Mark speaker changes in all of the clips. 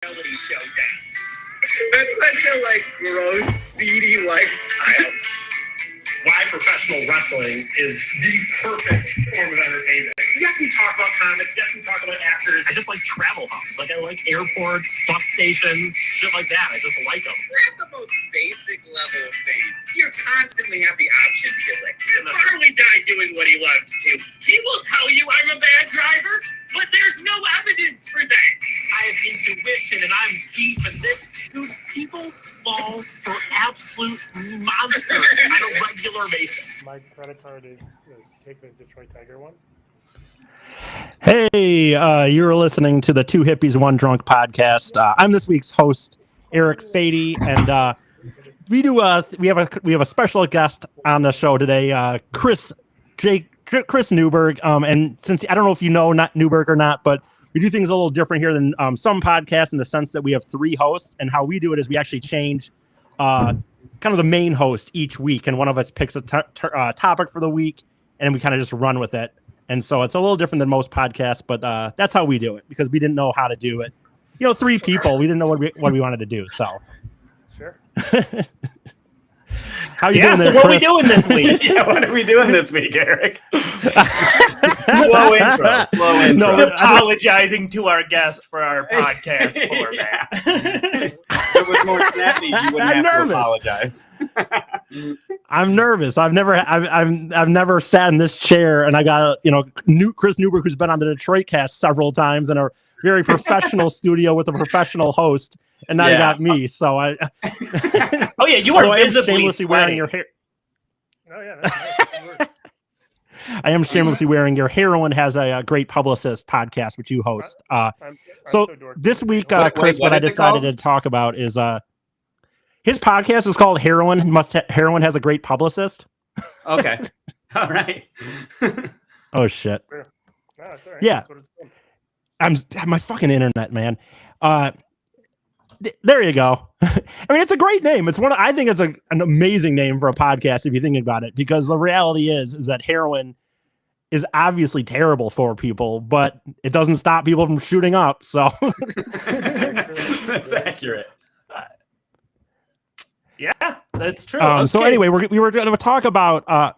Speaker 1: reality show dance. That's such a gross, seedy lifestyle. Why professional wrestling is the perfect form of entertainment. Yes, we talk about comics. Yes, we talk about actors. I just like travel hubs. I like airports, bus stations, shit like that. I just like them. We're at the most basic level of fame. You constantly have the option to get licked. Harley died doing what he loves to. He will tell you I'm a bad driver, but there's no evidence for that. I have intuition and I'm deep in this. Dude, people fall for absolute monsters on a regular basis.
Speaker 2: My credit card is take the Detroit Tiger one.
Speaker 3: Hey, you're listening to the Two Hippies, One Drunk podcast. I'm this week's host, Eric Fady, and we have a special guest on the show today, Chris Newberg. And since I don't know if you know not Newberg or not, but we do things a little different here than some podcasts in the sense that we have three hosts, and how we do it is we actually change kind of the main host each week, and one of us picks a topic for the week, and we kind of just run with it. And so it's a little different than most podcasts, but that's how we do it because we didn't know how to do it. You know, three people, we didn't know what we wanted to do. So,
Speaker 2: sure.
Speaker 3: How you doing there,
Speaker 4: so what
Speaker 3: Chris?
Speaker 4: are we doing this week?
Speaker 5: What are we doing this week, Eric? Slow intro.
Speaker 4: No, we're apologizing to our guest for our podcast format.
Speaker 5: If it was more snappy, you wouldn't have to apologize.
Speaker 3: I'm nervous. I've never sat in this chair, and I got Chris Newberg, who's been on the Detroit cast several times in a very professional studio with a professional host. And now you got me, so I.
Speaker 4: Oh yeah, you are visibly
Speaker 3: shamelessly wearing your hair.
Speaker 2: Oh yeah, that's
Speaker 3: I am shamelessly wearing your Heroin has a great publicist podcast which you host.
Speaker 2: I'm
Speaker 3: So this week, Chris, what I decided to talk about is his podcast is called Heroin. Heroin has a great publicist.
Speaker 5: Okay, all right.
Speaker 3: Oh shit.
Speaker 2: No, it's all right.
Speaker 3: Yeah,
Speaker 2: that's what it's called.
Speaker 3: my fucking internet, man. There you go. I mean, it's a great name. I think it's an amazing name for a podcast if you think about it, because the reality is that heroin is obviously terrible for people, but it doesn't stop people from shooting up. So
Speaker 5: That's accurate.
Speaker 4: Yeah, that's true. Okay.
Speaker 3: So anyway, we were going to talk about kind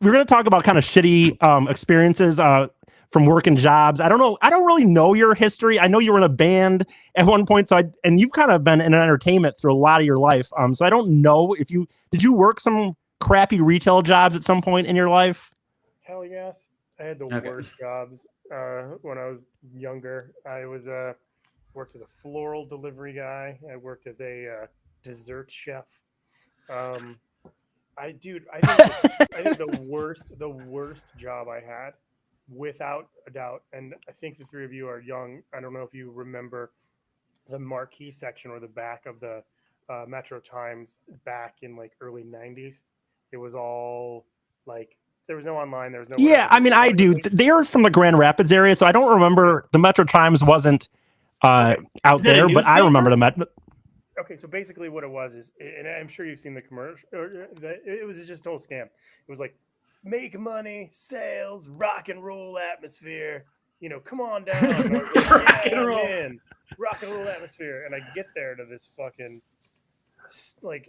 Speaker 3: of shitty experiences from working jobs. I don't know. I don't really know your history. I know you were in a band at one point. And you've kind of been in entertainment through a lot of your life. So I don't know did you work some crappy retail jobs at some point in your life?
Speaker 2: Hell yes. I had the worst jobs when I was younger. I was worked as a floral delivery guy. I worked as a dessert chef. I think the worst job I had, without a doubt, and I think the three of you are young. I don't know if you remember the marquee section or the back of the Metro Times back in early 90s. It was all there was no online. There was no.
Speaker 3: Yeah, I mean, I do. They're from the Grand Rapids area, so I don't remember. The Metro Times wasn't out there, but I remember the Metro.
Speaker 2: Okay, so basically what it was is, and I'm sure you've seen the commercial, it was just a whole scam. It was make money, sales, rock and roll atmosphere. Come on down. Rock and roll atmosphere. And I get there to this fucking,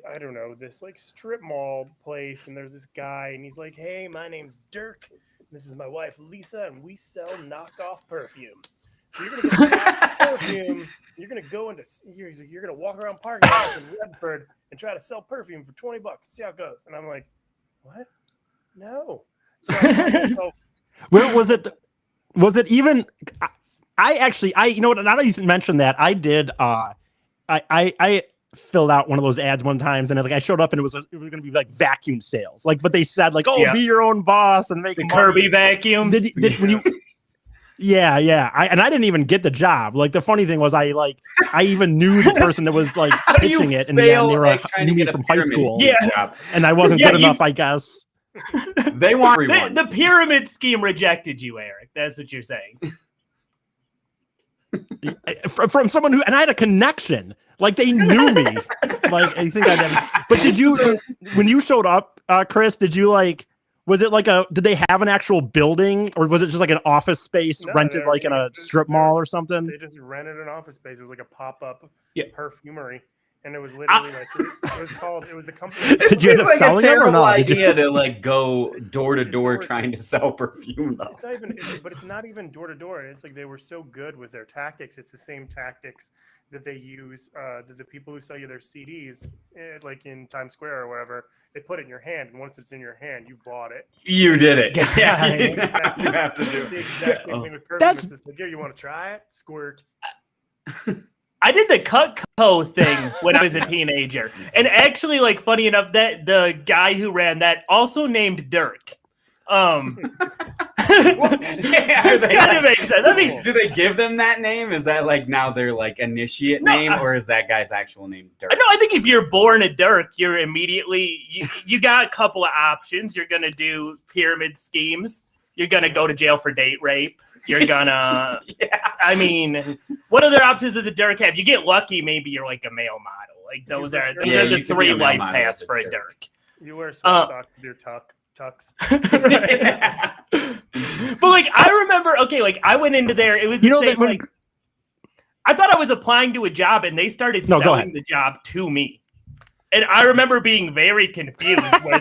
Speaker 2: I don't know, this strip mall place. And there's this guy, and he's like, hey, my name's Dirk. This is my wife, Lisa, and we sell knockoff perfume. So you're going to get perfume. You're going to go into, you're going to walk around parking lots in Redford and try to sell perfume for $20 to see how it goes. And I'm like, what? No. So,
Speaker 3: Where was it? Was it even? You know what? Now that you mentioned that, I did. I filled out one of those ads one time, and I showed up, and it was going to be vacuum sales, but they said be your own boss and make
Speaker 4: the
Speaker 3: money.
Speaker 4: Kirby vacuums.
Speaker 3: When you? Yeah. I didn't even get the job. The funny thing was, I even knew the person that was pitching it, and they knew me from high school.
Speaker 4: Yeah,
Speaker 3: and I wasn't good enough, I guess.
Speaker 5: They want everyone.
Speaker 4: The pyramid scheme rejected you, Eric. That's what you're saying.
Speaker 3: From someone and I had a connection. They knew me. I think I did. But did you, when you showed up, Chris, did you Was it like did they have an actual building, or was it just like an office space rented like in a strip mall or something?
Speaker 2: They just rented an office space. It was like a pop-up perfumery. And it was literally it was the company.
Speaker 3: Did you end up selling it or not?
Speaker 5: Idea to like go door to door trying to sell perfume though.
Speaker 2: It's not even, but it's not even door to door. It's like they were so good with their tactics. It's the same tactics that they use. The people who sell you their CDs, like in Times Square or whatever, they put it in your hand, and once it's in your hand, you bought it.
Speaker 5: You did it.
Speaker 2: Yeah,
Speaker 5: you have to do
Speaker 2: it. The exact same thing with perfume.
Speaker 3: That's...
Speaker 2: It's like, here, you want to try it? Squirt.
Speaker 4: I did the Cutco thing when I was a teenager. And actually, like, funny enough, that the guy who ran that also named Dirk. Kind of makes sense. I mean,
Speaker 5: do they give them that name? Is that like now their like initiate name, or is that guy's actual name Dirk?
Speaker 4: No, I think if you're born a Dirk, you're immediately you got a couple of options. You're gonna do pyramid schemes. You're gonna go to jail for date rape. You're gonna, I mean, what other options does a Dirk have? You get lucky, maybe you're like a male model. Like those are the three life paths for a Dirk.
Speaker 2: You wear socks with your tucks.
Speaker 4: But like I remember, okay, like I went into there. It was the same, like I thought I was applying to a job, and they started selling the job to me. And I remember being very confused where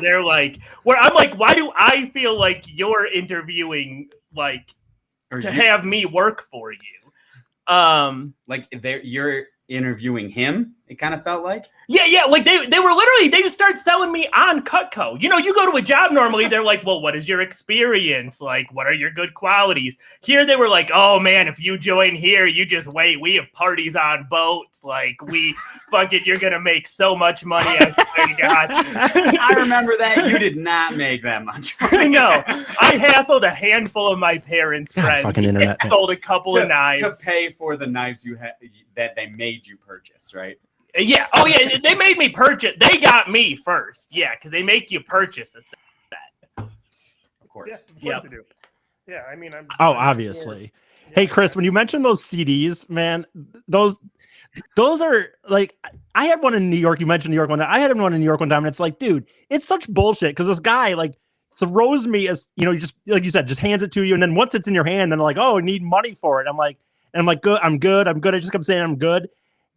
Speaker 4: I'm like, why do I feel like you're interviewing like have me work for you?
Speaker 5: Like you're interviewing him, it kind of felt like.
Speaker 4: Yeah, like they were literally, they just started selling me on Cutco. You know, you go to a job normally, they're like, well, what is your experience? Like, what are your good qualities? Here they were like, oh man, if you join here, you just wait. We have parties on boats. Like, we fucking, you're gonna make so much money, I swear to God.
Speaker 5: I remember that. You did not make that much money.
Speaker 4: No, I hassled a handful of my parents' friends.
Speaker 3: Fucking internet.
Speaker 4: Sold a couple of knives.
Speaker 5: To pay for the knives you had that they made you purchase, right?
Speaker 4: Yeah. Oh, yeah. They made me purchase. They got me first. Yeah, because they make you purchase a set.
Speaker 5: Of course.
Speaker 2: Yeah, of course they do. Yeah, I mean,
Speaker 3: obviously. Yeah. Hey, Chris, when you mentioned those CDs, man, those are like, I had one in New York. You mentioned New York one time. I had one in New York one time, and it's like, dude, it's such bullshit because this guy like throws me as, you know, just like you said, just hands it to you, and then once it's in your hand, then like, oh, I need money for it. I'm like, good. I'm good. I just kept saying I'm good.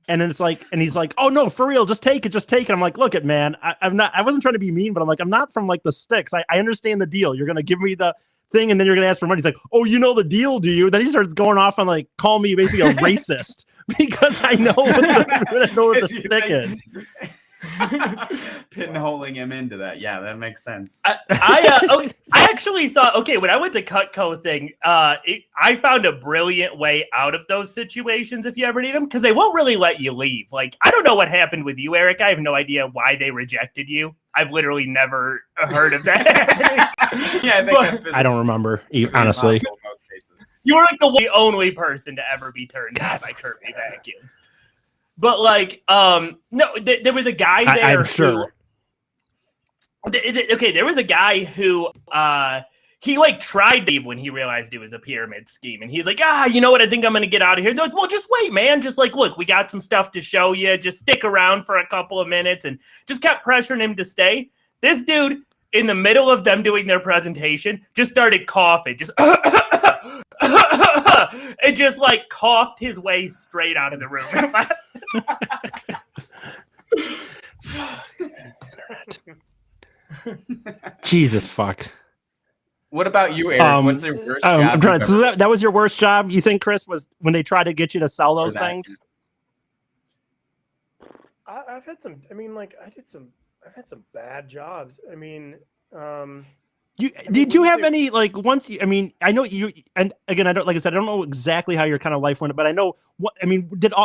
Speaker 3: And then it's like, and he's like, oh no, for real, just take it. I'm like, look it, man, I wasn't trying to be mean, but I'm like, I'm not from like the sticks. I understand the deal. You're going to give me the thing, and then you're going to ask for money. He's like, oh, you know the deal, do you? Then he starts going off and like, call me basically a racist because I know what the stick is.
Speaker 5: Pinholing him into that. Yeah, that makes sense.
Speaker 4: I actually thought, okay, when I went to Cutco thing, I found a brilliant way out of those situations if you ever need them, because they won't really let you leave. Like, I don't know what happened with you, Eric. I have no idea why they rejected you. I've literally never heard of that.
Speaker 5: Yeah,
Speaker 3: I don't remember, honestly.
Speaker 5: In most cases.
Speaker 4: You were like the only person to ever be turned down by Kirby vacuums. But like, no, there was a guy there.
Speaker 3: I'm sure.
Speaker 4: Okay, there was a guy who he like tried to leave when he realized it was a pyramid scheme, and he's like, you know what? I think I'm gonna get out of here. They're like, well, just wait, man. Just like, look, we got some stuff to show you. Just stick around for a couple of minutes, and just kept pressuring him to stay. This dude, in the middle of them doing their presentation, just started coughing, just. And just like coughed his way straight out of the room.
Speaker 3: Jesus fuck.
Speaker 5: What about you, Eric? What's your worst job?
Speaker 3: So that was your worst job, you think, Chris, was when they tried to get you to sell those things?
Speaker 2: I've had some. I mean, like I've had some bad jobs. I mean.
Speaker 3: Did you have any, like, once you, I mean, I know you, and again, I don't know exactly how your kind of life went, but I know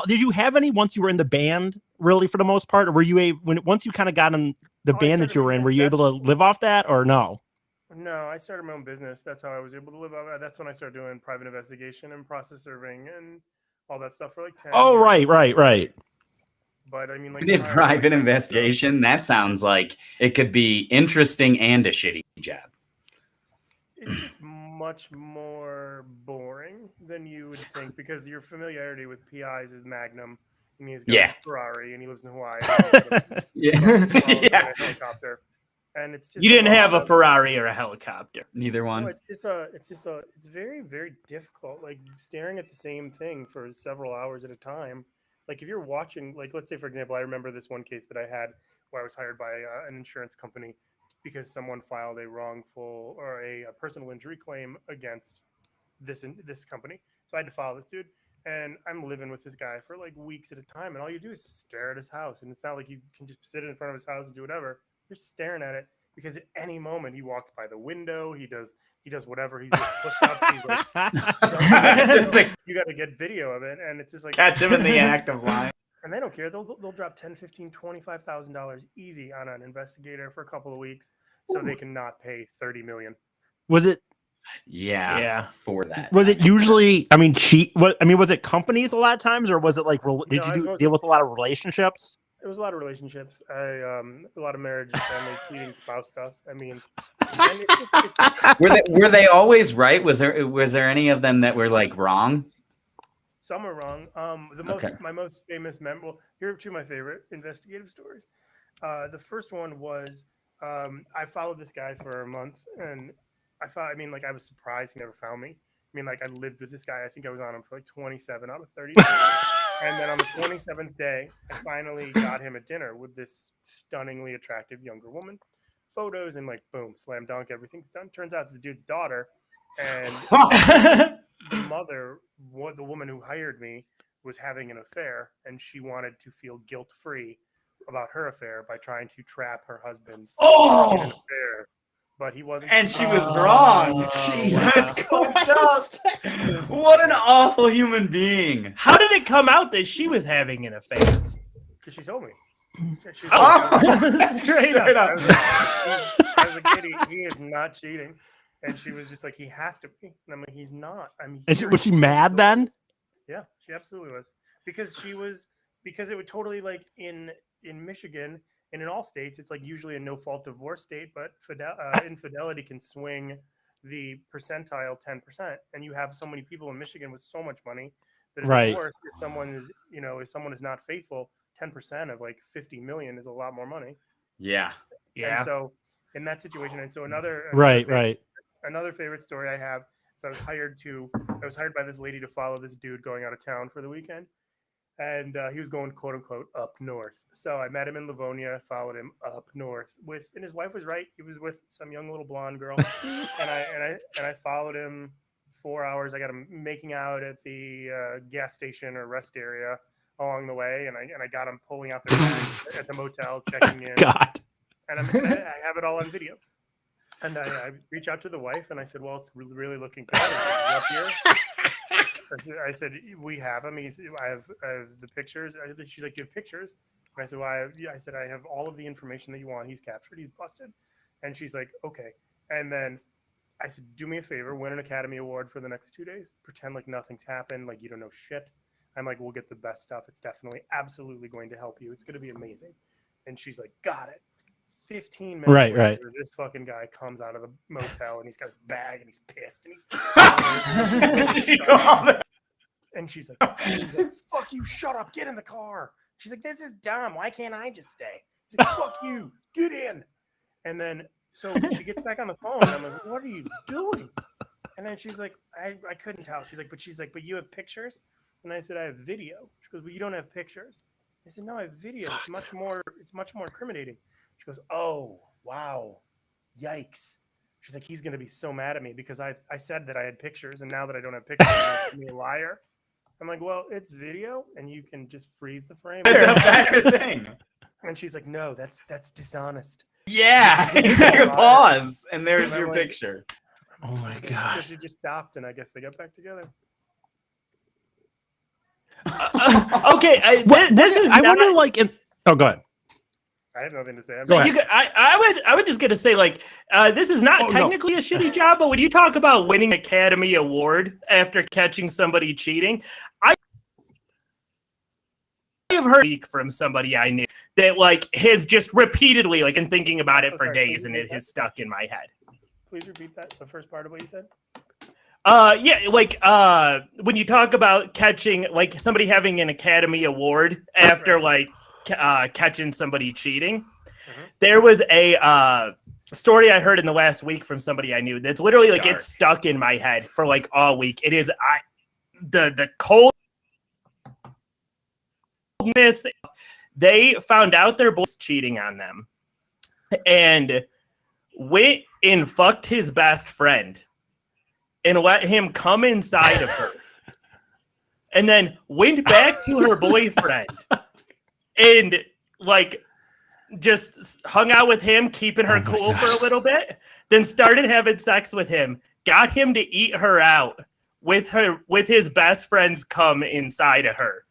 Speaker 3: did you have any once you were in the band, really, for the most part, or were you once you kind of got in the band that you were in, were you able to live off that, or no?
Speaker 2: No, I started my own business. That's how I was able to live off. That's when I started doing private investigation and process serving and all that stuff for like 10
Speaker 3: Oh,
Speaker 2: years.
Speaker 3: right.
Speaker 2: But I mean, like,
Speaker 5: you did private investigation. That sounds like it could be interesting and a shitty job.
Speaker 2: It's just much more boring than you would think because your familiarity with PIs is Magnum, and he's got a Ferrari, and he lives in Hawaii.
Speaker 5: Yeah.
Speaker 2: Helicopter. And it's just
Speaker 4: you didn't have a Ferrari or a helicopter.
Speaker 5: Neither one.
Speaker 2: No, it's very, very difficult. Like staring at the same thing for several hours at a time. Like if you're watching, like let's say for example, I remember this one case that I had where I was hired by an insurance company because someone filed a wrongful or a personal injury claim against this company. So I had to file this dude, and I'm living with this guy for like weeks at a time, and all you do is stare at his house, and it's not like you can just sit in front of his house and do whatever. You're staring at it because at any moment he walks by the window, he does whatever, he's just pushed up, he's like,
Speaker 5: Just like,
Speaker 2: you got to get video of it, and it's just like
Speaker 5: catch him in the act of lying.
Speaker 2: And they don't care. They'll drop $10,000, $15,000, $25,000 easy on an investigator for a couple of weeks, so they can not pay $30 million.
Speaker 3: Was it?
Speaker 5: Yeah. For that.
Speaker 3: Was it usually? I mean, was it companies a lot of times, or was it like? Did you deal with a lot of relationships?
Speaker 2: It was a lot of relationships. A lot of marriage, family, cheating, spouse stuff. I mean,
Speaker 5: were they always right? Was there any of them that were like wrong?
Speaker 2: Some are wrong. My most famous memorable. Here are two of my favorite investigative stories. The first one was I followed this guy for a month, and I was surprised he never found me. I mean, like I lived with this guy. I think I was on him for like 27 out of 30 days. And then on the 27th day, I finally got him at dinner with this stunningly attractive younger woman. Photos and like, boom, slam dunk, everything's done. Turns out it's the dude's daughter. And the mother, the woman who hired me, was having an affair, and she wanted to feel guilt-free about her affair by trying to trap her husband in an affair. But he wasn't.
Speaker 5: And she was wrong. Jesus Christ. What an awful human being.
Speaker 4: How did it come out that she was having an affair?
Speaker 2: Because she told me.
Speaker 4: Straight up.
Speaker 2: I was like, he is not cheating. And she was just like, he has to be. And I'm like, he's not.
Speaker 3: Was she mad then?
Speaker 2: Yeah, she absolutely was. Because it would totally like in Michigan, and in all states, it's like usually a no-fault divorce state, but infidelity can swing the percentile 10%. And you have so many people in Michigan with so much money that a divorce, if someone is not faithful, 10% of like 50 million is a lot more money.
Speaker 5: Yeah.
Speaker 4: Yeah.
Speaker 2: And so in that situation, and so another favorite story I have is I was hired by this lady to follow this dude going out of town for the weekend. And he was going, quote unquote, up north. So I met him in Livonia, followed him up north and his wife was right. He was with some young little blonde girl. and I followed him 4 hours. I got him making out at the gas station or rest area along the way. And I got him pulling out their bags at the motel, checking in.
Speaker 3: God.
Speaker 2: And I have it all on video. And I reach out to the wife and I said, well, it's really looking good. Up here. I said, we have him. I have the pictures. She's like, do you have pictures? And I said, well, I have all of the information that you want. He's captured. He's busted. And she's like, okay. And then I said, do me a favor, win an Academy Award for the next 2 days. Pretend like nothing's happened. Like you don't know shit. I'm like, we'll get the best stuff. It's definitely, absolutely going to help you. It's going to be amazing. And she's like, got it. 15 minutes later, this fucking guy comes out of the motel and he's got his bag and he's pissed and and she's like, fuck you, shut up, get in the car. She's like, this is dumb, why can't I just stay? He's like, fuck you, get in. And then so she gets back on the phone and I'm like, what are you doing? And then she's like, I couldn't tell. She's like, but you have pictures? And I said, I have video. She goes, well, you don't have pictures. I said, no, I have video. It's much more incriminating. She goes, oh, wow, yikes. She's like, he's going to be so mad at me because I said that I had pictures, and now that I don't have pictures, he's going to be a liar. I'm like, well, it's video, and you can just freeze the frame.
Speaker 5: It's a better thing.
Speaker 2: And she's like, no, that's dishonest.
Speaker 5: Yeah, it's like a pause, and there's your picture.
Speaker 3: Oh, my God.
Speaker 2: So she just stopped, and I guess they got back together.
Speaker 4: Okay,
Speaker 3: I wonder, like, oh, go ahead.
Speaker 2: I have nothing to say.
Speaker 4: I would just get to say, like, this is not technically a shitty job, but when you talk about winning an Academy Award after catching somebody cheating, I have heard from somebody I knew that, like, has just repeatedly, like, been thinking about it for days, and it has stuck in my head.
Speaker 2: Please repeat that, the first part of what you said.
Speaker 4: Yeah, like when you talk about catching, like, somebody having an Academy Award after, like, catching somebody cheating. There was a story I heard in the last week from somebody I knew. That's literally like
Speaker 5: Dark.
Speaker 4: it's stuck in my head for like all week. It is the coldness. They found out their boy was cheating on them, and went and fucked his best friend, and let him come inside of her, and then went back to her boyfriend, and like. Just hung out with him, keeping her cool for a little bit, then started having sex with him, got him to eat her out with his best friends come inside of her.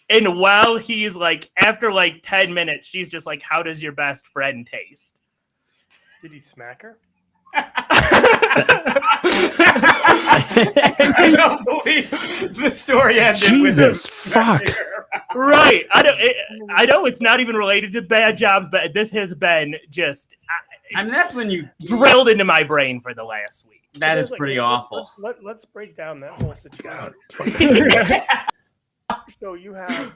Speaker 4: And while he's like, after like 10 minutes, she's just like, how does your best friend taste?
Speaker 2: Did he smack her?
Speaker 5: I don't believe the story ended
Speaker 3: Jesus,
Speaker 5: with
Speaker 3: fuck.
Speaker 4: Right. I know it's not even related to bad jobs, but this has been just
Speaker 5: I mean, that's when you
Speaker 4: drilled into my brain for the last week.
Speaker 5: That is pretty awful.
Speaker 2: Let's break down that whole situation. So you have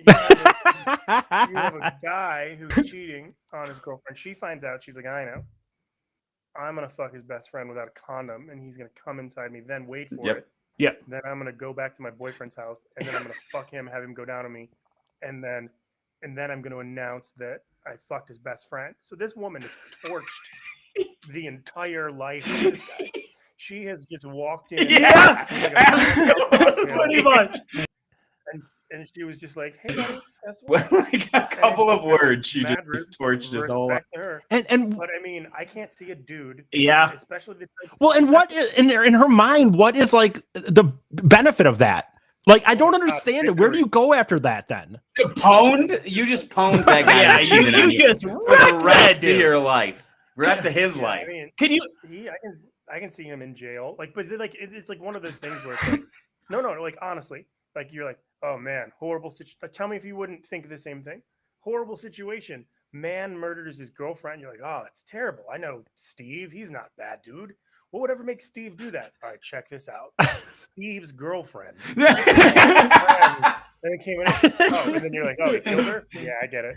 Speaker 2: a guy who's cheating on his girlfriend. She finds out. She's like, I know. I'm going to fuck his best friend without a condom, and he's going to come inside me, then wait for it.
Speaker 4: Yep.
Speaker 2: Then I'm going to go back to my boyfriend's house, and then I'm going to fuck him, have him go down on me, and then I'm going to announce that I fucked his best friend. So this woman has torched the entire life of this guy. She has just walked in.
Speaker 4: Yeah,
Speaker 2: absolutely.
Speaker 4: pretty much.
Speaker 2: And she was just like, "Hey, buddy, that's
Speaker 5: Well, like a couple of words, she
Speaker 2: mad
Speaker 5: just torched his whole life.
Speaker 2: respect to her.
Speaker 3: And
Speaker 2: But I mean, I can't see a dude.
Speaker 4: Yeah.
Speaker 2: Especially the type
Speaker 3: well, and what is, in her mind, what is like the benefit of that? Like, I don't understand it. Where do you go after that then?
Speaker 5: Pwned? You just pwned that guy.
Speaker 4: Yeah,
Speaker 5: that cheated on
Speaker 4: you
Speaker 5: you
Speaker 4: just
Speaker 5: for the
Speaker 4: wrecked
Speaker 5: rest
Speaker 4: that
Speaker 5: of
Speaker 4: dude.
Speaker 5: your life. Rest of his
Speaker 2: I
Speaker 5: life.
Speaker 2: mean,
Speaker 4: Could you?
Speaker 2: I can see him in jail. Like, but like it's like one of those things where it's like, no, like honestly, like you're like, oh man, horrible situation. Tell me if you wouldn't think the same thing. Horrible situation. Man murders his girlfriend. You're like, oh, that's terrible. I know Steve. He's not bad, dude. What would ever make Steve do that? All right, check this out. Steve's girlfriend. And it came in. Oh, and then you're like, oh, they killed her? Yeah, I get it.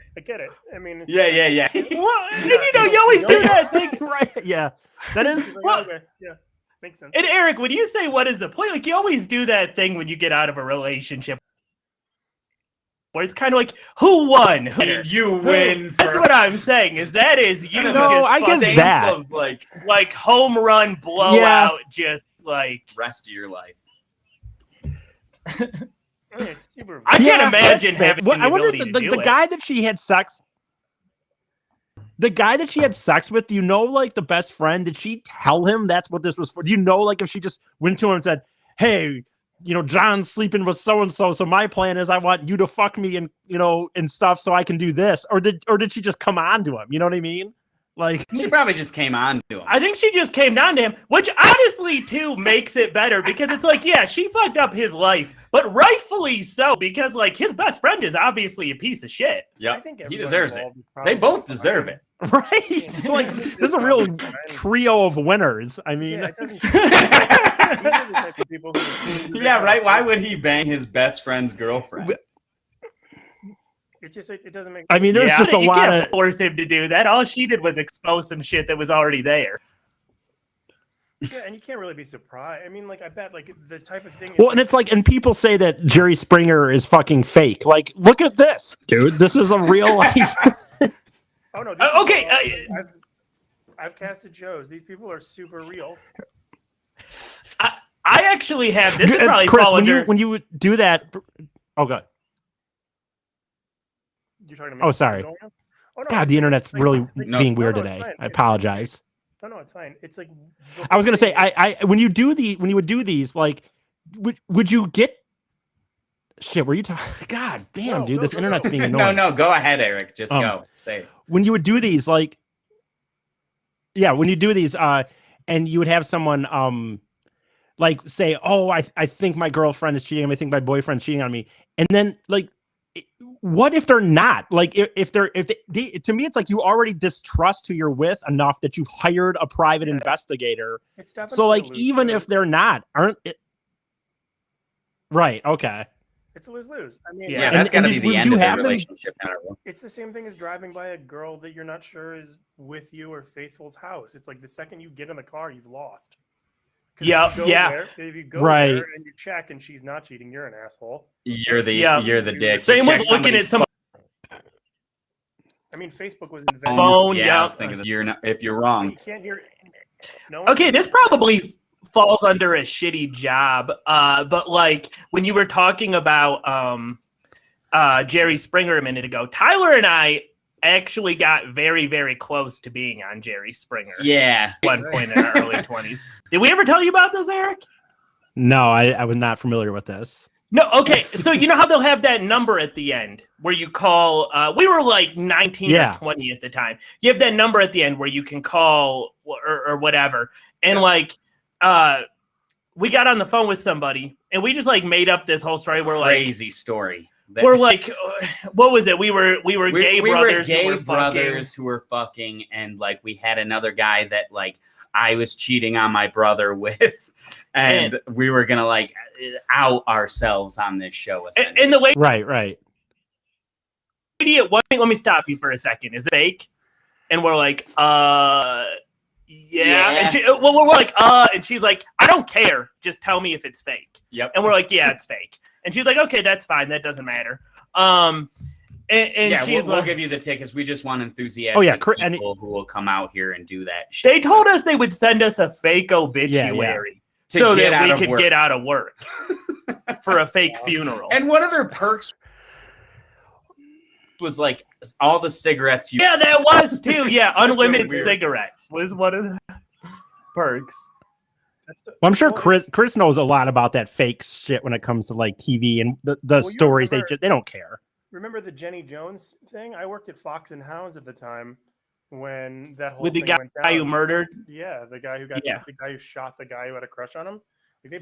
Speaker 2: I mean, it's
Speaker 5: Yeah.
Speaker 4: Well, you always do that thing.
Speaker 3: Right? Yeah, that is.
Speaker 2: like,
Speaker 4: Well,
Speaker 2: okay, yeah, makes sense.
Speaker 4: And Eric, when you say what is the point, like you always do that thing when you get out of a relationship, where it's kind of like, who won?
Speaker 5: You win.
Speaker 4: That's what I'm saying. Is you
Speaker 3: No, I get
Speaker 5: stamp
Speaker 3: that.
Speaker 5: of, like
Speaker 4: home run blowout, just like
Speaker 5: rest of your life.
Speaker 2: It's super.
Speaker 4: I can't imagine
Speaker 3: that's fair.
Speaker 4: having
Speaker 3: Well,
Speaker 4: the
Speaker 3: I wonder
Speaker 4: ability to
Speaker 3: the
Speaker 4: do it.
Speaker 3: guy that she had sex. The guy that she had sex with, do you know, like the best friend? Did she tell him that's what this was for? Do you know, like, if she just went to him and said, "Hey, you know, John's sleeping with so and so, so my plan is I want you to fuck me and and stuff, so I can do this," or did she just come on to him? You know what I mean? Like,
Speaker 5: She probably just came on to him.
Speaker 4: I think she just came down to him, which honestly too makes it better because it's like, yeah, she fucked up his life, but rightfully so because like his best friend is obviously a piece of shit.
Speaker 5: Yep, he
Speaker 2: everyone
Speaker 5: deserves it.
Speaker 2: involved is
Speaker 5: They
Speaker 2: probably
Speaker 5: both deserve it.
Speaker 3: right? Like, this is a real trio of winners. I mean,
Speaker 2: Yeah, it doesn't. These are the type of people who
Speaker 5: Yeah, right. Why would he bang his best friend's girlfriend?
Speaker 2: It just it doesn't make.
Speaker 3: I mean, there's
Speaker 4: Yeah,
Speaker 3: just a
Speaker 4: you
Speaker 3: lot
Speaker 4: can't
Speaker 3: of.
Speaker 4: force him to do that. All she did was expose some shit that was already there.
Speaker 2: Yeah, and you can't really be surprised. I mean, like I bet, like the type of thing.
Speaker 3: Well, and it's like, and people say that Jerry Springer is fucking fake. Like, look at this, dude. This is a real life.
Speaker 2: Oh no.
Speaker 4: Okay,
Speaker 2: I've casted shows. These people are super real.
Speaker 4: I actually have this. Is probably
Speaker 3: Chris,
Speaker 4: fall under.
Speaker 3: when you do that, oh god,
Speaker 2: You're talking to me.
Speaker 3: Oh, sorry.
Speaker 2: Oh, no,
Speaker 3: God, the internet's really
Speaker 5: No,
Speaker 3: being weird
Speaker 2: no, it's
Speaker 3: today.
Speaker 2: fine.
Speaker 3: I apologize.
Speaker 2: No, it's fine. It's like
Speaker 3: I was gonna say, I when you would do these, like, would you get shit? Were you talking? God damn,
Speaker 2: No,
Speaker 3: dude,
Speaker 2: no,
Speaker 3: this
Speaker 2: no,
Speaker 3: internet's
Speaker 2: no.
Speaker 3: being annoying.
Speaker 5: No, go ahead, Eric. Just go. Say it.
Speaker 3: When you would do these, like, yeah, when you do these, and you would have someone, like, say, oh, I think my girlfriend is cheating. I think my boyfriend's cheating on me, and then like, what if they're not? Like, if they, to me, it's like you already distrust who you're with enough that you've hired a private investigator.
Speaker 2: It's definitely
Speaker 3: So, like,
Speaker 2: a loose
Speaker 3: even
Speaker 2: code.
Speaker 3: if they're not, aren't it? Right. Okay.
Speaker 2: It's a lose-lose. I mean,
Speaker 5: Yeah, that's got to be the end of the relationship.
Speaker 2: It's the same thing as driving by a girl that you're not sure is with you or faithful's house. It's like the second you get in the car, you've lost.
Speaker 4: Yeah,
Speaker 2: If you go there and you check and she's not cheating, you're an asshole.
Speaker 5: You're the dick.
Speaker 4: Same with looking at some.
Speaker 2: I mean, Facebook was invented.
Speaker 4: Phone,
Speaker 5: I was thinking if you're wrong.
Speaker 2: You can't hear.
Speaker 4: Okay, this probably falls under a shitty job. But like when you were talking about Jerry Springer a minute ago, Tyler and I actually got very, very close to being on Jerry Springer.
Speaker 5: Yeah.
Speaker 4: At one point in our early 20s. Did we ever tell you about this, Eric?
Speaker 3: No, I was not familiar with this.
Speaker 4: No, okay. So you know how they'll have that number at the end where you call, we were like 19 or 20 at the time. You have that number at the end where you can call or whatever. And like, we got on the phone with somebody and we just like made up this whole story. We're
Speaker 5: crazy story.
Speaker 4: We're like, what was it? We were gay brothers.
Speaker 5: We were gay brothers who were fucking, and like we had another guy that like I was cheating on my brother with, and we were gonna like out ourselves on this show.
Speaker 4: And the way,
Speaker 3: right.
Speaker 4: Idiot. One thing. Let me stop you for a second. Is it fake? And we're like, yeah. And we're like, and she's like, I don't care. Just tell me if it's fake.
Speaker 5: Yep.
Speaker 4: And we're like, yeah, it's fake. And she's like, okay, that's fine. That doesn't matter. And she's
Speaker 5: we'll give you the tickets. We just want enthusiastic people who will come out here and do that shit.
Speaker 4: They told us they would send us a fake obituary so that we could get out of work for a fake funeral.
Speaker 5: And one of their perks was like all the cigarettes.
Speaker 4: That was too. Yeah, unlimited cigarettes was one of the perks.
Speaker 3: Well, I'm sure Chris knows a lot about that fake shit when it comes to like TV and the stories. They don't care.
Speaker 2: Remember the Jenny Jones thing? I worked at Fox and Hounds at the time when that whole
Speaker 4: with the
Speaker 2: thing
Speaker 4: guy
Speaker 2: went down.
Speaker 4: who murdered.
Speaker 2: Yeah, the guy who shot the guy who had a crush on him. Like they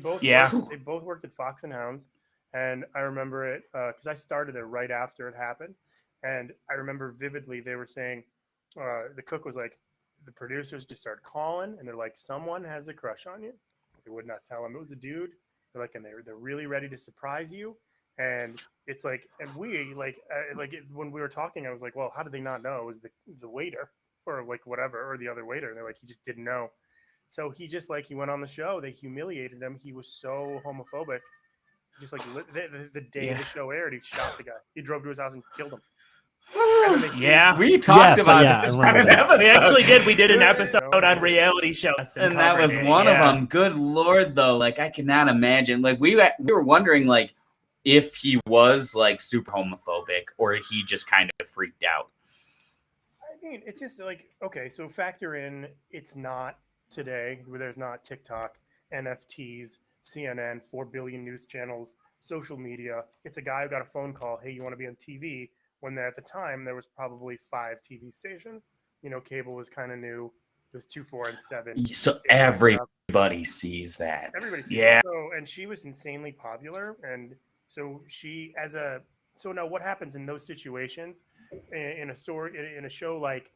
Speaker 2: both worked at Fox and Hounds, and I remember it because I started there right after it happened, and I remember vividly they were saying the cook was like, the producers just started calling and they're like, someone has a crush on you. They would not tell him it was a dude. They're like, and they're really ready to surprise you. And it's like, and we like when we were talking, I was like, well, how did they not know it was the waiter or like whatever, or the other waiter? And they're like, he just didn't know. So he just like, he went on the show. They humiliated him. He was so homophobic. Just like the day the show aired, he shot the guy. He drove to his house and killed him.
Speaker 5: We talked about this on an episode.
Speaker 4: We actually did. We did an episode on reality shows,
Speaker 5: and that was one of them. Good Lord, though, like I cannot imagine. Like we were wondering, like if he was like super homophobic or he just kind of freaked out.
Speaker 2: I mean, it's just like, okay, so factor in, it's not today where there's not TikTok, NFTs, CNN, 4 billion news channels, social media. It's a guy who got a phone call. Hey, you want to be on TV? When at the time there was probably 5 TV stations. You know, cable was kind of new. It was 2, 4, and 7.
Speaker 5: So everybody sees that.
Speaker 2: Everybody sees that. So, and she was insanely popular, and so so now what happens in those situations in a show like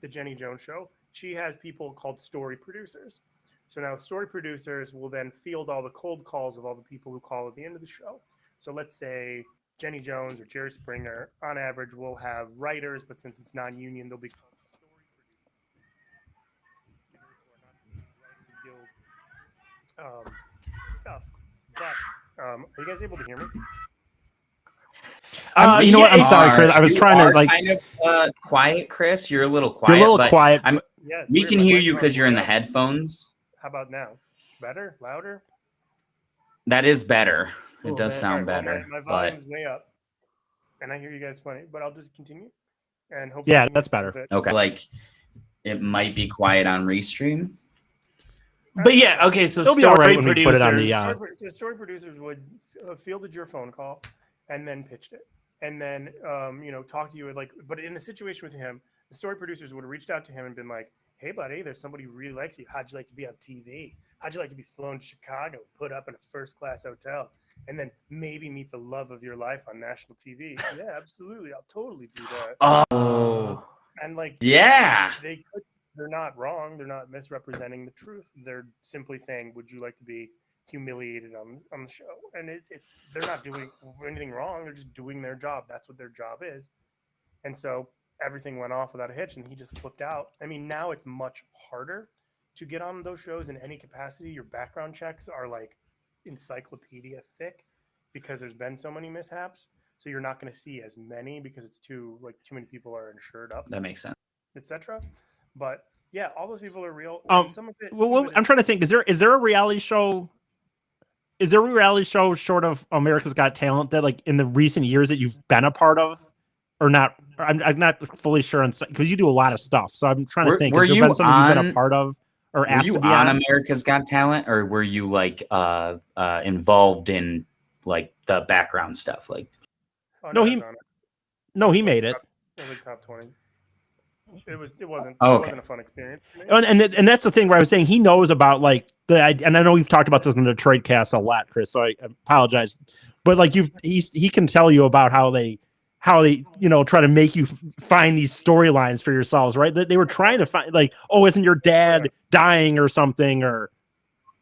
Speaker 2: the Jenny Jones show? She has people called story producers. So now story producers will then field all the cold calls of all the people who call at the end of the show. So let's say Jenny Jones or Jerry Springer, on average, will have writers, but since it's non-union, they'll be called story producers. Stuff. But are you guys able to hear me?
Speaker 3: You know what? I'm sorry, Chris. I was trying to like
Speaker 5: kind of quiet, Chris. You're a little quiet.
Speaker 3: You're a little quiet.
Speaker 5: We can hear you because you're in the headphones.
Speaker 2: How about now? Better? Louder?
Speaker 5: That is better. It does sound better.
Speaker 2: My volume's way up, and I hear you guys funny, but I'll just continue. And hopefully,
Speaker 3: that's better.
Speaker 5: Okay, like it might be quiet on Restream.
Speaker 4: But yeah, okay. So
Speaker 3: it'll be all right when we put it on the.
Speaker 2: So story producers would fielded your phone call, and then pitched it, and then talk to you like. But in the situation with him, the story producers would have reached out to him and been like, "Hey, buddy, there's somebody who really likes you. How'd you like to be on TV? How'd you like to be flown to Chicago, put up in a first-class hotel?" And then maybe meet the love of your life on national TV. Yeah, absolutely. I'll totally do that.
Speaker 5: Oh.
Speaker 2: And like,
Speaker 5: they're
Speaker 2: not wrong. They're not misrepresenting the truth. They're simply saying, would you like to be humiliated on the show, and it's they're not doing anything wrong. They're just doing their job. That's what their job is, and so everything went off without a hitch, and he just flipped out. I mean, now it's much harder to get on those shows in any capacity. Your background checks are like encyclopedia thick because there's been so many mishaps. So you're not going to see as many because it's too many people are insured up.
Speaker 5: That makes sense,
Speaker 2: etc. But yeah, all those people are real. Some of it.
Speaker 3: I'm trying to think. Is there a reality show? Is there a reality show short of America's Got Talent that like in the recent years that you've been a part of, or not? I'm not fully sure because you do a lot of stuff. So I'm trying to think. Has there been something you've been a part of or asked to be on
Speaker 5: America's Got Talent, or were you like involved in like the background stuff? Like,
Speaker 3: he made it.
Speaker 2: It was like top 20. It wasn't.
Speaker 5: Oh, okay.
Speaker 2: It wasn't a fun experience.
Speaker 3: And that's the thing where I was saying he knows about like and I know we've talked about this in the Trade Cast a lot, Chris. So I apologize, but like he can tell you about how they try to make you find these storylines for yourselves, right? That they were trying to find like, oh, isn't your dad dying or something? Or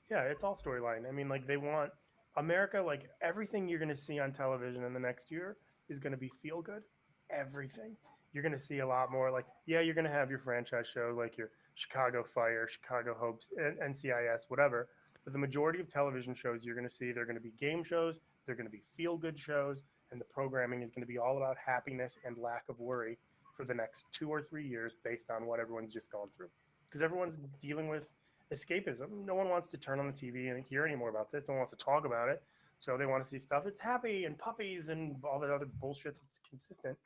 Speaker 2: yeah, it's all storyline. I mean, like they want America, like everything you're going to see on television in the next year is going to be feel good. Everything. You're going to see a lot more like, yeah, you're going to have your franchise show, like your Chicago Fire, Chicago Hopes, NCIS, whatever. But the majority of television shows you're going to see, they're going to be game shows, they're going to be feel-good shows, and the programming is going to be all about happiness and lack of worry for the next 2 or 3 years based on what everyone's just gone through. Because everyone's dealing with escapism. No one wants to turn on the TV and hear any more about this. No one wants to talk about it. So they want to see stuff that's happy and puppies and all that other bullshit that's consistent.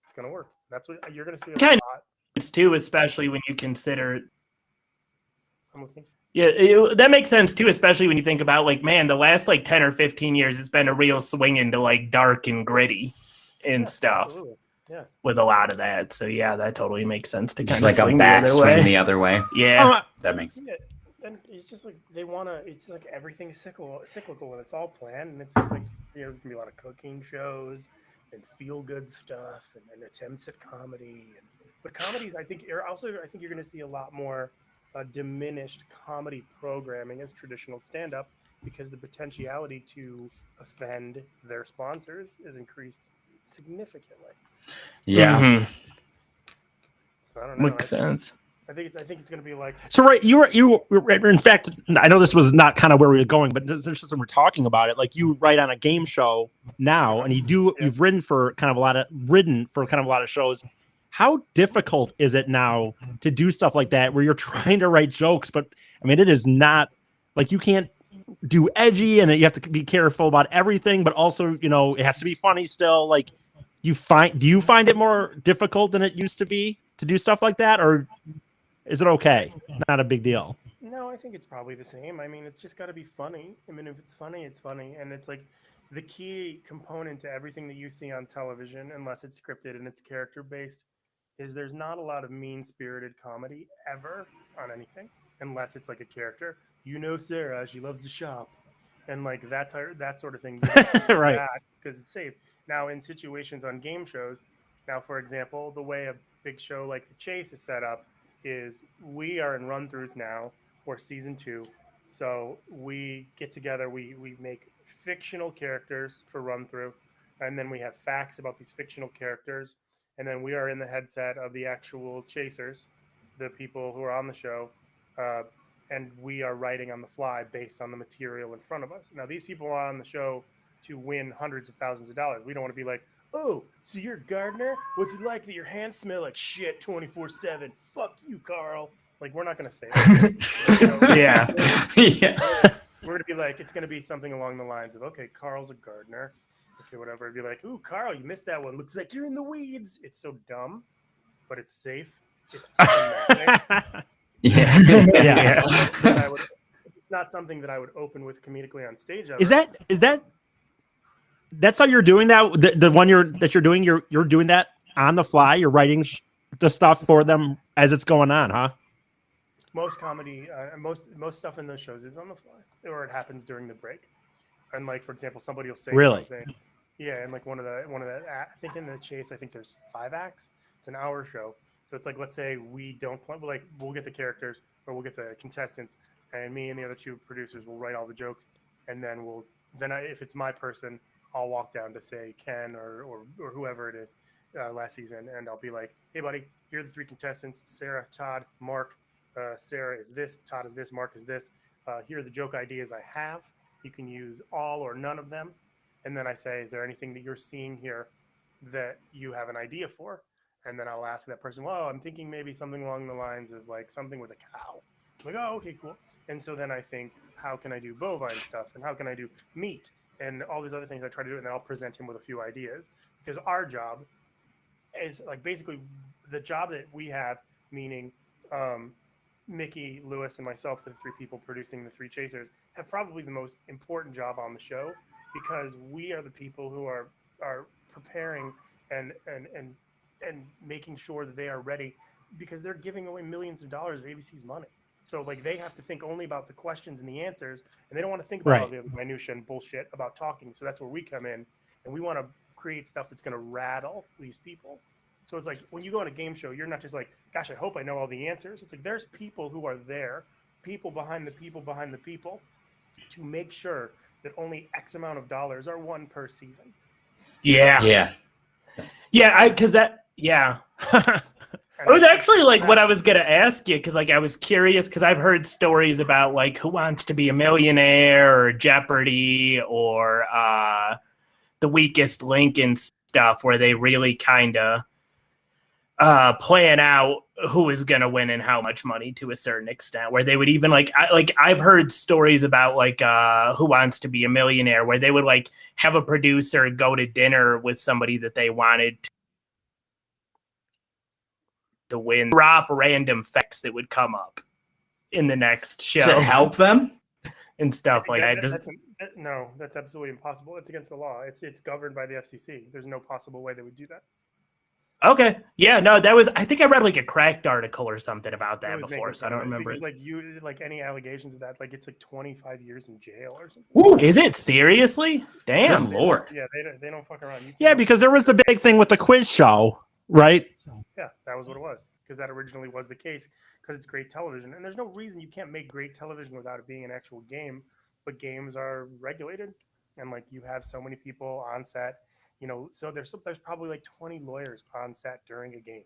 Speaker 2: It's going to work. That's what you're going to see a lot.
Speaker 4: It's too, especially when you consider.
Speaker 2: I'm listening.
Speaker 4: Yeah, that makes sense too, especially when you think about like, man, the last like 10 or 15 years, it's been a real swing into like dark and gritty and stuff.
Speaker 2: Absolutely. Yeah.
Speaker 4: With a lot of that. So yeah, that totally makes sense to
Speaker 5: just
Speaker 4: kind of
Speaker 5: like a backswing the other way.
Speaker 4: Yeah.
Speaker 5: That makes sense.
Speaker 2: Yeah. And it's just like they want to, it's like everything's cyclical and it's all planned. And it's just like, there's going to be a lot of cooking shows and feel good stuff and attempts at comedy. But comedies, I think you're going to see a lot more diminished comedy programming as traditional stand-up because the potentiality to offend their sponsors is increased significantly.
Speaker 5: Yeah.
Speaker 4: Mm-hmm.
Speaker 2: So I don't know.
Speaker 4: Makes sense.
Speaker 2: I think it's going to be like.
Speaker 3: So right, you were in fact. I know this was not kind of where we were going, but there's just when we're talking about it, like you write on a game show now, and you've written for kind of a lot of shows. How difficult is it now to do stuff like that, where you're trying to write jokes, but I mean, it is not like you can't do edgy, and you have to be careful about everything, but also it has to be funny still. Like, do you find it more difficult than it used to be to do stuff like that, or is it okay? Not a big deal.
Speaker 2: No, I think it's probably the same. I mean, it's just got to be funny. I mean, if it's funny, it's funny. And it's like the key component to everything that you see on television, unless it's scripted and it's character-based, is there's not a lot of mean-spirited comedy ever on anything, unless it's like a character. Sarah, she loves to shop. And like that sort of thing.
Speaker 3: Right.
Speaker 2: Because it's safe. Now, in situations on game shows, for example, the way a big show like The Chase is set up, is we are in run-throughs now for season 2. So we get together, we make fictional characters for run-through, and then we have facts about these fictional characters, and then we are in the headset of the actual chasers, the people who are on the show, and we are writing on the fly based on the material in front of us. Now, these people are on the show to win hundreds of thousands of dollars. We don't want to be like, oh, so you're a gardener? What's it like that your hands smell like shit 24/7? Fuck you, Carl. Like, we're not going to say that.
Speaker 4: Yeah.
Speaker 2: We're going to be like, it's going to be something along the lines of, okay, Carl's a gardener. Okay, whatever. It'd be like, ooh, Carl, you missed that one. Looks like you're in the weeds. It's so dumb, but it's safe. It's it's not something that I would open with comedically on stage. Ever.
Speaker 3: That's how you're doing that. The one you're doing, you're doing that on the fly. You're writing the stuff for them as it's going on, huh?
Speaker 2: Most comedy, most stuff in those shows is on the fly, or it happens during the break. And like, for example, somebody will say something. Yeah, and like one of the I think in The Chase, I think there's 5 acts. It's an hour show, so it's like, let's say we don't play, we'll get the characters or we'll get the contestants, and me and the other 2 producers will write all the jokes. and then if it's my person, I'll walk down to say Ken or whoever it is last season, and I'll be like, hey buddy, here are the 3 contestants: Sarah, Todd, Mark. Sarah is this, Todd is this, Mark is this. Here are the joke ideas I have. You can use all or none of them. And then I say, is there anything that you're seeing here that you have an idea for? And then I'll ask that person, well, I'm thinking maybe something along the lines of like something with a cow. I'm like, oh, okay, cool. And so then I think, how can I do bovine stuff? And how can I do meat? And all these other things I try to do. And then I'll present him with a few ideas. Because our job is like basically the job that we have, meaning Mickey, Lewis, and myself, the 3 people producing the 3 chasers, have probably the most important job on the show, because we are the people who are preparing and making sure that they are ready, because they're giving away millions of dollars of ABC's money. So like they have to think only about the questions and the answers, and they don't want to think about all the minutia and bullshit about talking. So that's where we come in, and we want to create stuff that's going to rattle these people. So it's like when you go on a game show, you're not just like, gosh, I hope I know all the answers. It's like there's people who are there, people behind the people behind the people, to make sure that only X amount of dollars are won per season.
Speaker 4: Yeah. It was actually like what I was going to ask you, because like I was curious, because I've heard stories about like Who Wants to Be a Millionaire or Jeopardy or The Weakest Link and stuff, where they really kind of plan out who is going to win and how much money to a certain extent, where they would even I've heard stories about like Who Wants to Be a Millionaire, where they would like have a producer go to dinner with somebody that they wanted to win, drop random facts that would come up in the next show
Speaker 5: to help them
Speaker 4: and stuff like that.
Speaker 2: No, that's absolutely impossible. It's against the law. It's governed by the FCC. There's no possible way they would do that.
Speaker 4: Okay. Yeah, no, I think I read like a Cracked article or something about that before, so I don't remember it.
Speaker 2: Like any allegations of that, like it's like 25 years in jail or something.
Speaker 4: Ooh, is it seriously? Damn.
Speaker 5: Good Lord.
Speaker 2: Yeah, they don't fuck around.
Speaker 3: Yeah, because there was the big thing with the quiz show, right?
Speaker 2: Yeah, that was what it was. Because that originally was the case, because it's great television. And there's no reason you can't make great television without it being an actual game. But games are regulated, and like you have so many people on set, you know, so there's probably like 20 lawyers on set during a game,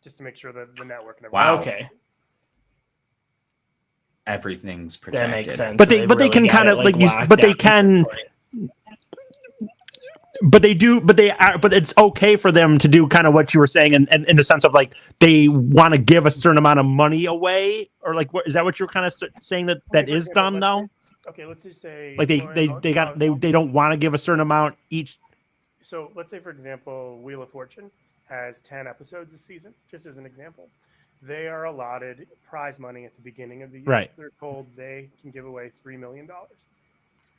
Speaker 2: just to make sure that the network and everything.
Speaker 4: Wow. Okay.
Speaker 5: Everything's protected.
Speaker 4: That makes sense.
Speaker 3: But they can kind of like use, but they can. But it's okay for them to do kind of what you were saying, and in the sense of like they want to give a certain amount of money away, or like is that what you're kind of saying that is done though?
Speaker 2: Okay, let's just say
Speaker 3: like they don't want to give a certain amount each.
Speaker 2: So let's say, for example, Wheel of Fortune has 10 episodes this season, just as an example. They are allotted prize money at the beginning of the year.
Speaker 3: Right.
Speaker 2: They're told they can give away $3 million.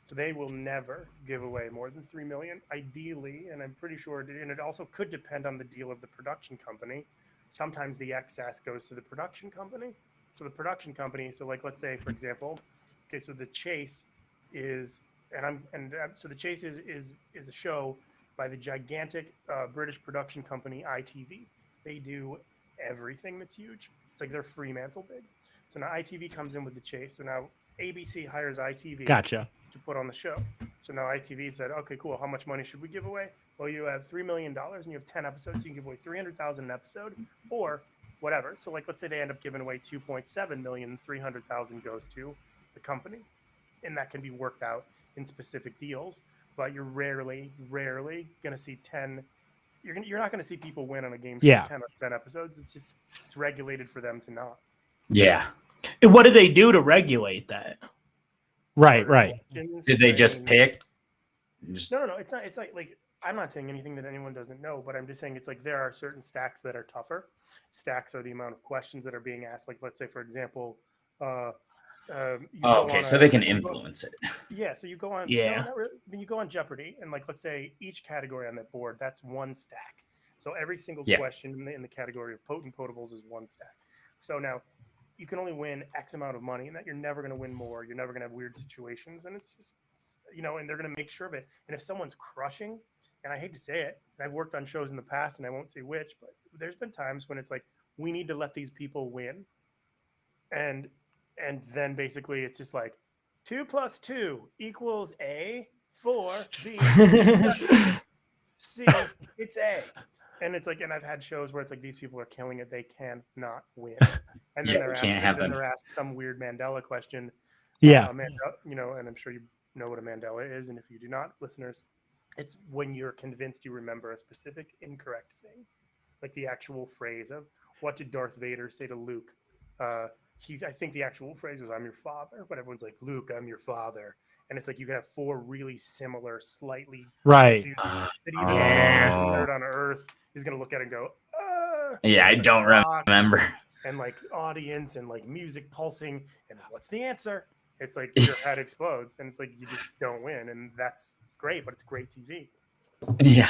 Speaker 2: So they will never give away more than $3 million, ideally, and I'm pretty sure, and it also could depend on the deal of the production company. Sometimes the excess goes to the production company. So the production company, so like let's say, for example, okay, so the Chase is, so the Chase is a show by the gigantic British production company ITV. They do everything that's huge. It's like they're Fremantle big. So now ITV comes in with the Chase. So now ABC hires ITV.
Speaker 3: Gotcha.
Speaker 2: To put on the show. So now ITV said, okay, cool. How much money should we give away? Well, you have $3 million and you have 10 episodes. So you can give away $300,000 an episode or whatever. So like, let's say they end up giving away $2.7 million and $300,000 goes to the company. And that can be worked out in specific deals, but you're rarely going to see 10. You're not going to see people win on a game show 10 episodes. It's regulated for them to not.
Speaker 5: Yeah.
Speaker 4: And what do they do to regulate that?
Speaker 3: Right.
Speaker 5: Did they just pick?
Speaker 2: No. It's not. It's like I'm not saying anything that anyone doesn't know, but I'm just saying it's like there are certain stacks that are tougher. Stacks are the amount of questions that are being asked. Like let's say, for example,
Speaker 5: so they can influence it.
Speaker 2: Yeah. So you go on.
Speaker 4: Yeah.
Speaker 2: No, not really. I mean, you go on Jeopardy, and like let's say each category on that board, that's one stack. So every single question in the category of potent potables is one stack. So now you can only win X amount of money, and that you're never going to win more. You're never going to have weird situations, and it's just, and they're going to make sure of it. And if someone's crushing, and I hate to say it, and I've worked on shows in the past, and I won't say which, but there's been times when it's like, we need to let these people win. And And then basically it's just like 2 + 2 = A, 4, B, C, it's A. And it's like, and I've had shows where it's like these people are killing it, they cannot win. And then they're asked some weird Mandela question.
Speaker 3: Yeah.
Speaker 2: You know, and I'm sure you know what a Mandela is. And if you do not, listeners, it's when you're convinced you remember a specific incorrect thing. Like the actual phrase of, what did Darth Vader say to Luke? I think the actual phrase was, I'm your father. But everyone's like, Luke, I'm your father. And it's like you can have 4 really similar, slightly
Speaker 3: right.
Speaker 2: That even the nerd on Earth is going to look at it and go,
Speaker 5: yeah, I don't remember.
Speaker 2: And like audience and like music pulsing. And what's the answer? It's like your head explodes. And it's like you just don't win. And that's great, but it's great TV.
Speaker 5: Yeah.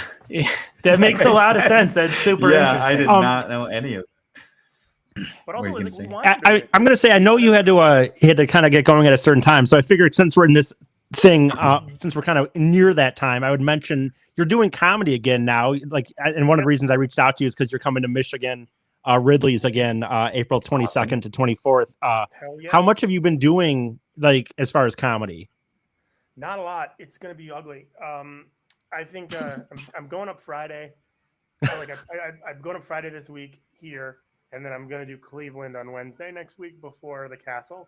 Speaker 4: That makes a lot of sense. That's super interesting.
Speaker 5: I did not know any of that.
Speaker 2: But also,
Speaker 3: I'm going to say, I know you had to kind of get going at a certain time. So I figured since we're in this thing, since we're kind of near that time, I would mention you're doing comedy again now. Like, and one of the reasons I reached out to you is because you're coming to Michigan, Ridley's again, April 22nd to 24th. How much have you been doing, like, as far as comedy?
Speaker 2: Not a lot. It's going to be ugly. I think I'm going up Friday. I'm going up Friday this week here. And then I'm going to do Cleveland on Wednesday next week before the Castle.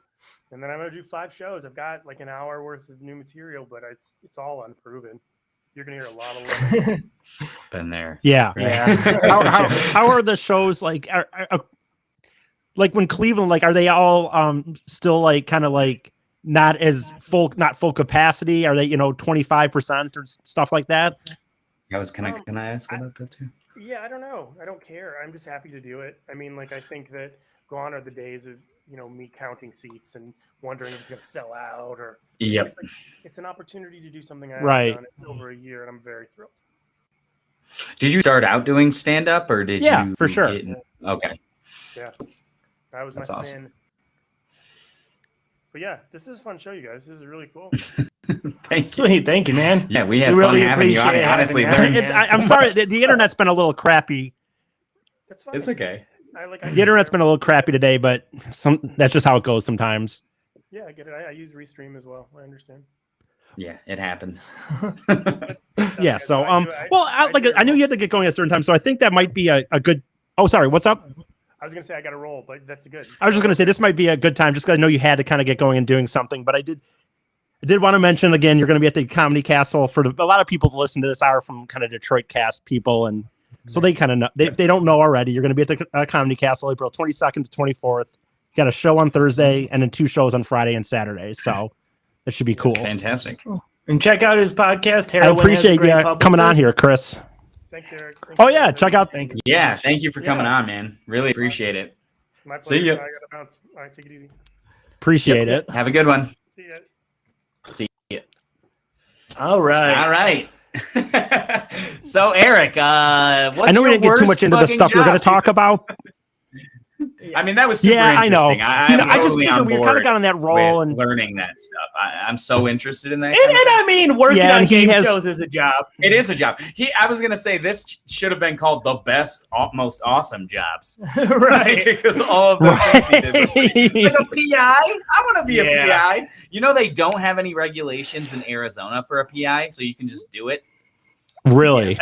Speaker 2: And then I'm going to do 5 shows. I've got like an hour worth of new material, but it's all unproven. You're going to hear a lot of love.
Speaker 5: Been there.
Speaker 3: Yeah. How are the shows like? Are like when Cleveland, like, are they all still like kind of like not full capacity? Are they, 25% or stuff like that?
Speaker 5: Can I ask about that too?
Speaker 2: Yeah, I don't know. I don't care. I'm just happy to do it. I mean, like, I think that gone are the days of, me counting seats and wondering if it's going to sell out or.
Speaker 5: Yep.
Speaker 2: It's an opportunity to do something I haven't done in over a year, and I'm very thrilled.
Speaker 5: Did you start out doing stand-up, or did you?
Speaker 3: Yeah, for sure.
Speaker 5: Okay.
Speaker 2: Yeah. That was
Speaker 5: That's
Speaker 2: my
Speaker 5: awesome.
Speaker 2: plan. But yeah, this is a fun show, you guys. This is really cool.
Speaker 4: Sweet, thank you, man.
Speaker 5: Yeah, we had
Speaker 4: We
Speaker 5: fun
Speaker 4: really
Speaker 5: having you.
Speaker 4: appreciate
Speaker 5: Honestly,
Speaker 4: having
Speaker 5: learned.
Speaker 3: I'm sorry, the internet's been a little crappy.
Speaker 2: That's fine.
Speaker 5: It's okay.
Speaker 3: The internet's been a little crappy today, but that's just how it goes sometimes.
Speaker 2: Yeah, I get it. I use Restream as well. I understand.
Speaker 5: Yeah, it happens.
Speaker 3: Yeah. So, I knew you had to get going at a certain time, so I think that might be a good. Oh, sorry. What's up?
Speaker 2: I was gonna say I got to roll, but that's good.
Speaker 3: I was just gonna say this might be a good time, just because I know you had to kind of get going and doing something. But I did want to mention again, you're going to be at the Comedy Castle. For a lot of people to listen to this are from kind of Detroit cast people, and so they kind of know. If they don't know already, you're going to be at the Comedy Castle April 22nd to 24th. You got a show on Thursday and then 2 shows on Friday and Saturday. So that should be cool.
Speaker 5: Fantastic.
Speaker 4: And check out his podcast.
Speaker 3: I appreciate you coming on here, Chris.
Speaker 2: Thanks, Eric.
Speaker 3: Check out.
Speaker 5: Yeah, thank you for coming on, man. Really appreciate it.
Speaker 2: My pleasure.
Speaker 5: See ya.
Speaker 2: I gotta bounce. All right, take it easy.
Speaker 3: Appreciate it.
Speaker 5: Have a good one.
Speaker 2: See ya.
Speaker 5: See ya.
Speaker 4: All right.
Speaker 5: So, Eric, what's
Speaker 3: I know we didn't get too much into the stuff we're going to talk about.
Speaker 5: I mean, that was super interesting.
Speaker 3: I know.
Speaker 5: I'm
Speaker 3: I just
Speaker 5: totally
Speaker 3: figured
Speaker 5: on
Speaker 3: we
Speaker 5: board
Speaker 3: kind of got on that roll and
Speaker 5: learning that stuff. I'm so interested in that.
Speaker 4: And I mean, working on game shows is a job.
Speaker 5: It is a job. I was gonna say this should have been called the best, most awesome jobs,
Speaker 4: right?
Speaker 5: Because all of those things he did. Like a PI, I want to be a PI. They don't have any regulations in Arizona for a PI, so you can just do it.
Speaker 3: Really?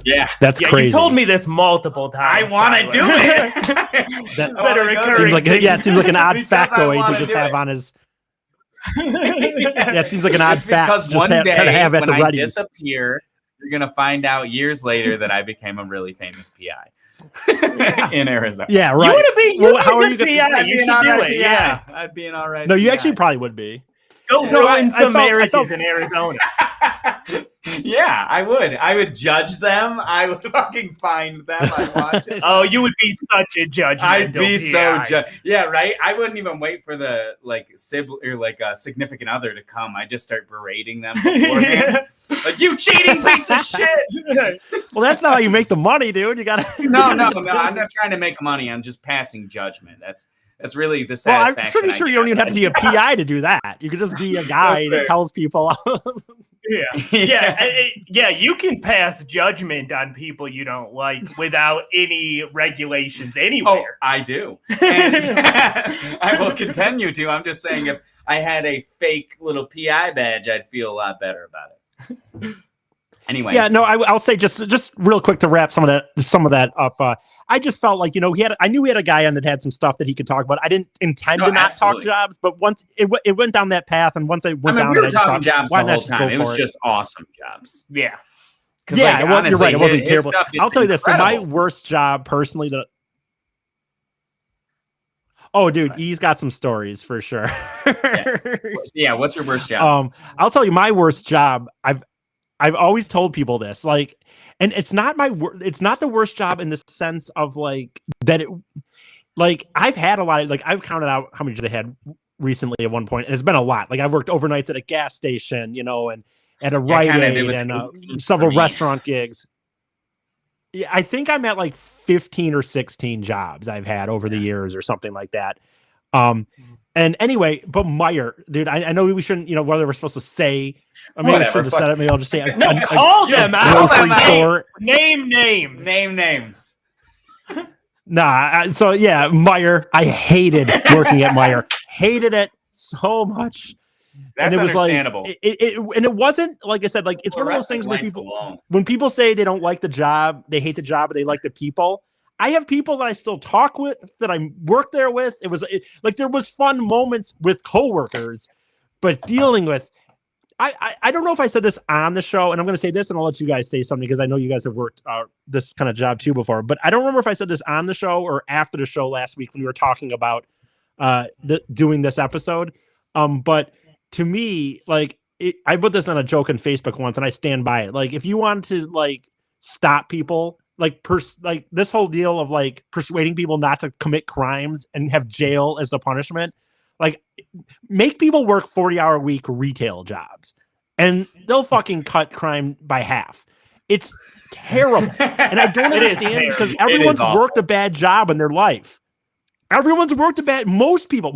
Speaker 5: Yeah,
Speaker 3: that's crazy.
Speaker 4: You told me this multiple times.
Speaker 5: I want to do it.
Speaker 3: It seems like an odd factoid to just have on his. It seems like an odd fact.
Speaker 5: Because one day
Speaker 3: when
Speaker 5: I disappear, you're gonna find out years later that I became a really famous PI in Arizona.
Speaker 3: Yeah, right.
Speaker 4: You want to be?
Speaker 3: How are you
Speaker 4: going to PI? You should do it. Yeah,
Speaker 5: I'd be an all right.
Speaker 3: No, you actually probably would be.
Speaker 4: Go ruin some marriages in Arizona.
Speaker 5: Yeah, I would. I would judge them. I would fucking find them. I'd watch it.
Speaker 4: Oh, you would be such a judge.
Speaker 5: I'd be so yeah, right. I wouldn't even wait for the sibling or a significant other to come. I just start berating them beforehand. Like, you cheating piece of shit.
Speaker 3: Well, that's not how you make the money, dude. You gotta.
Speaker 5: No. I'm not trying to make money. I'm just passing judgment. That's really the satisfaction.
Speaker 3: I'm pretty sure you don't even have to be a PI to do that. You could just be a guy that tells people.
Speaker 4: Yeah. You can pass judgment on people you don't like without any regulations anywhere.
Speaker 5: Oh, I do. And I will continue to. I'm just saying, if I had a fake little PI badge, I'd feel a lot better about it. Anyway.
Speaker 3: Yeah, no, I'll say just real quick to wrap some of that up. I just felt like, I knew he had a guy on that had some stuff that he could talk about. I didn't intend to not talk jobs, but once it went down that path, and once I went down,
Speaker 5: we were
Speaker 3: it,
Speaker 5: talking jobs the whole time. It was
Speaker 3: it?
Speaker 5: just awesome jobs.
Speaker 4: Yeah.
Speaker 3: Yeah, honestly, you're right. It wasn't terrible. I'll tell you this. So my
Speaker 5: incredible.
Speaker 3: worst job personally dude, he's got some stories for sure.
Speaker 5: Yeah, what's your worst job?
Speaker 3: I'll tell you my worst job. I've always told people this, like, and it's not it's not the worst job in the sense of like that. I've had a lot of, like, I've counted out how many jobs I had recently at one point, and it's been a lot. Like, I've worked overnights at a gas station, and at a Rite Aid and several restaurant gigs. Yeah, I think I'm at like 15 or 16 jobs I've had over the years or something like that. And anyway, but Meijer, dude, I know we shouldn't, whether we're supposed to say, I mean, I should have said it. Maybe I'll just say,
Speaker 4: call them out.
Speaker 3: Store.
Speaker 4: Name names.
Speaker 5: Name names.
Speaker 3: Nah. So yeah, Meijer. I hated working at Meijer. Hated it so much.
Speaker 5: That's
Speaker 3: and it was
Speaker 5: understandable.
Speaker 3: Like, and it wasn't, like I said, like, it's one of those things where when people say they don't like the job, they hate the job, but they like the people. I have people that I still talk with, that I work there with. Like, there was fun moments with coworkers, but dealing with, I don't know if I said this on the show, and I'm going to say this, and I'll let you guys say something, because I know you guys have worked this kind of job too before, but I don't remember if I said this on the show or after the show last week when we were talking about doing this episode. But to me, like, I put this on a joke on Facebook once, and I stand by it. Like, if you want to, like, stop people, like this whole deal of, like, persuading people not to commit crimes and have jail as the punishment, like, make people work 40-hour week retail jobs, and they'll fucking cut crime by half. It's terrible. And I don't understand, because everyone's worked a bad job in their life. Everyone's worked a bad. Most people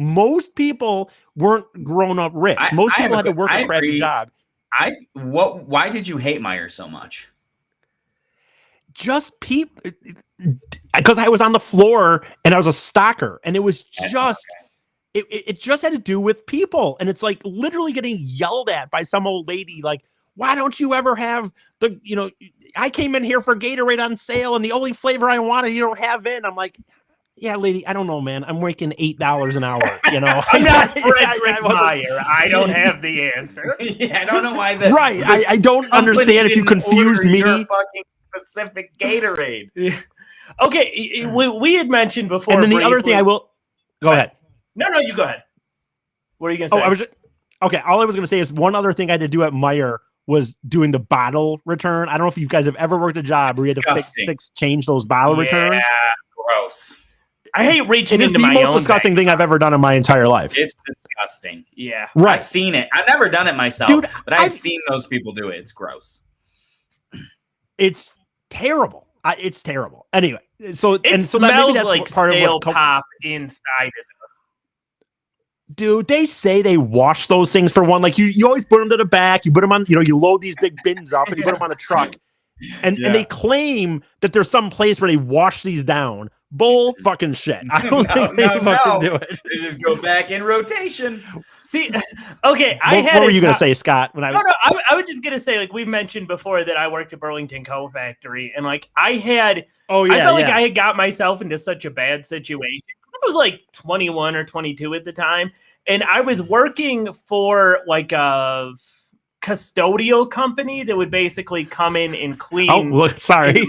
Speaker 3: weren't grown up rich. Most people had to work a crappy job.
Speaker 5: Why did you hate Meijer so much?
Speaker 3: Just people, because I was on the floor and I was a stocker, and it was just it just had to do with people. And it's like literally getting yelled at by some old lady, like, why don't you ever have I came in here for Gatorade on sale, and the only flavor I wanted you don't have it. I'm like, yeah, lady, I don't know, man. I'm making $8 an hour.
Speaker 4: I'm not Frederick Meijer. I don't have the answer.
Speaker 5: Yeah, I don't know why
Speaker 3: right. I don't understand if you confused me.
Speaker 5: Your fucking specific Gatorade.
Speaker 4: Yeah. Okay, we had mentioned before.
Speaker 3: And then the other thing I will go ahead.
Speaker 4: No, you go ahead. What are you gonna say?
Speaker 3: All I was gonna say is one other thing I had to do at Meijer was doing the bottle return. I don't know if you guys have ever worked a job where you had to change those bottle returns.
Speaker 5: Gross.
Speaker 4: I hate reaching into my own.
Speaker 3: It is the most disgusting thing I've ever done in my entire life.
Speaker 5: It's disgusting.
Speaker 4: Yeah.
Speaker 3: Right.
Speaker 5: I've seen it. I've never done it myself,
Speaker 3: dude,
Speaker 5: but I've seen those people do it. It's gross.
Speaker 3: It's terrible. It's terrible. Anyway, so
Speaker 4: maybe that's like part stale of what pop inside of it.
Speaker 3: Dude, they say they wash those things for one. Like you always put them to the back. You put them on, you load these big bins up and you put them on a truck. And they claim that there's some place where they wash these down. Bull fucking shit. I don't think they fucking do it.
Speaker 5: They just go back in rotation.
Speaker 4: See, okay.
Speaker 3: What were you going to say, Scott?
Speaker 4: I was just going to say, like, we've mentioned before that I worked at Burlington Coat Factory, and like I felt like I had got myself into such a bad situation. I was like 21 or 22 at the time, and I was working for like a custodial company that would basically come in and clean.
Speaker 3: Oh, look, sorry.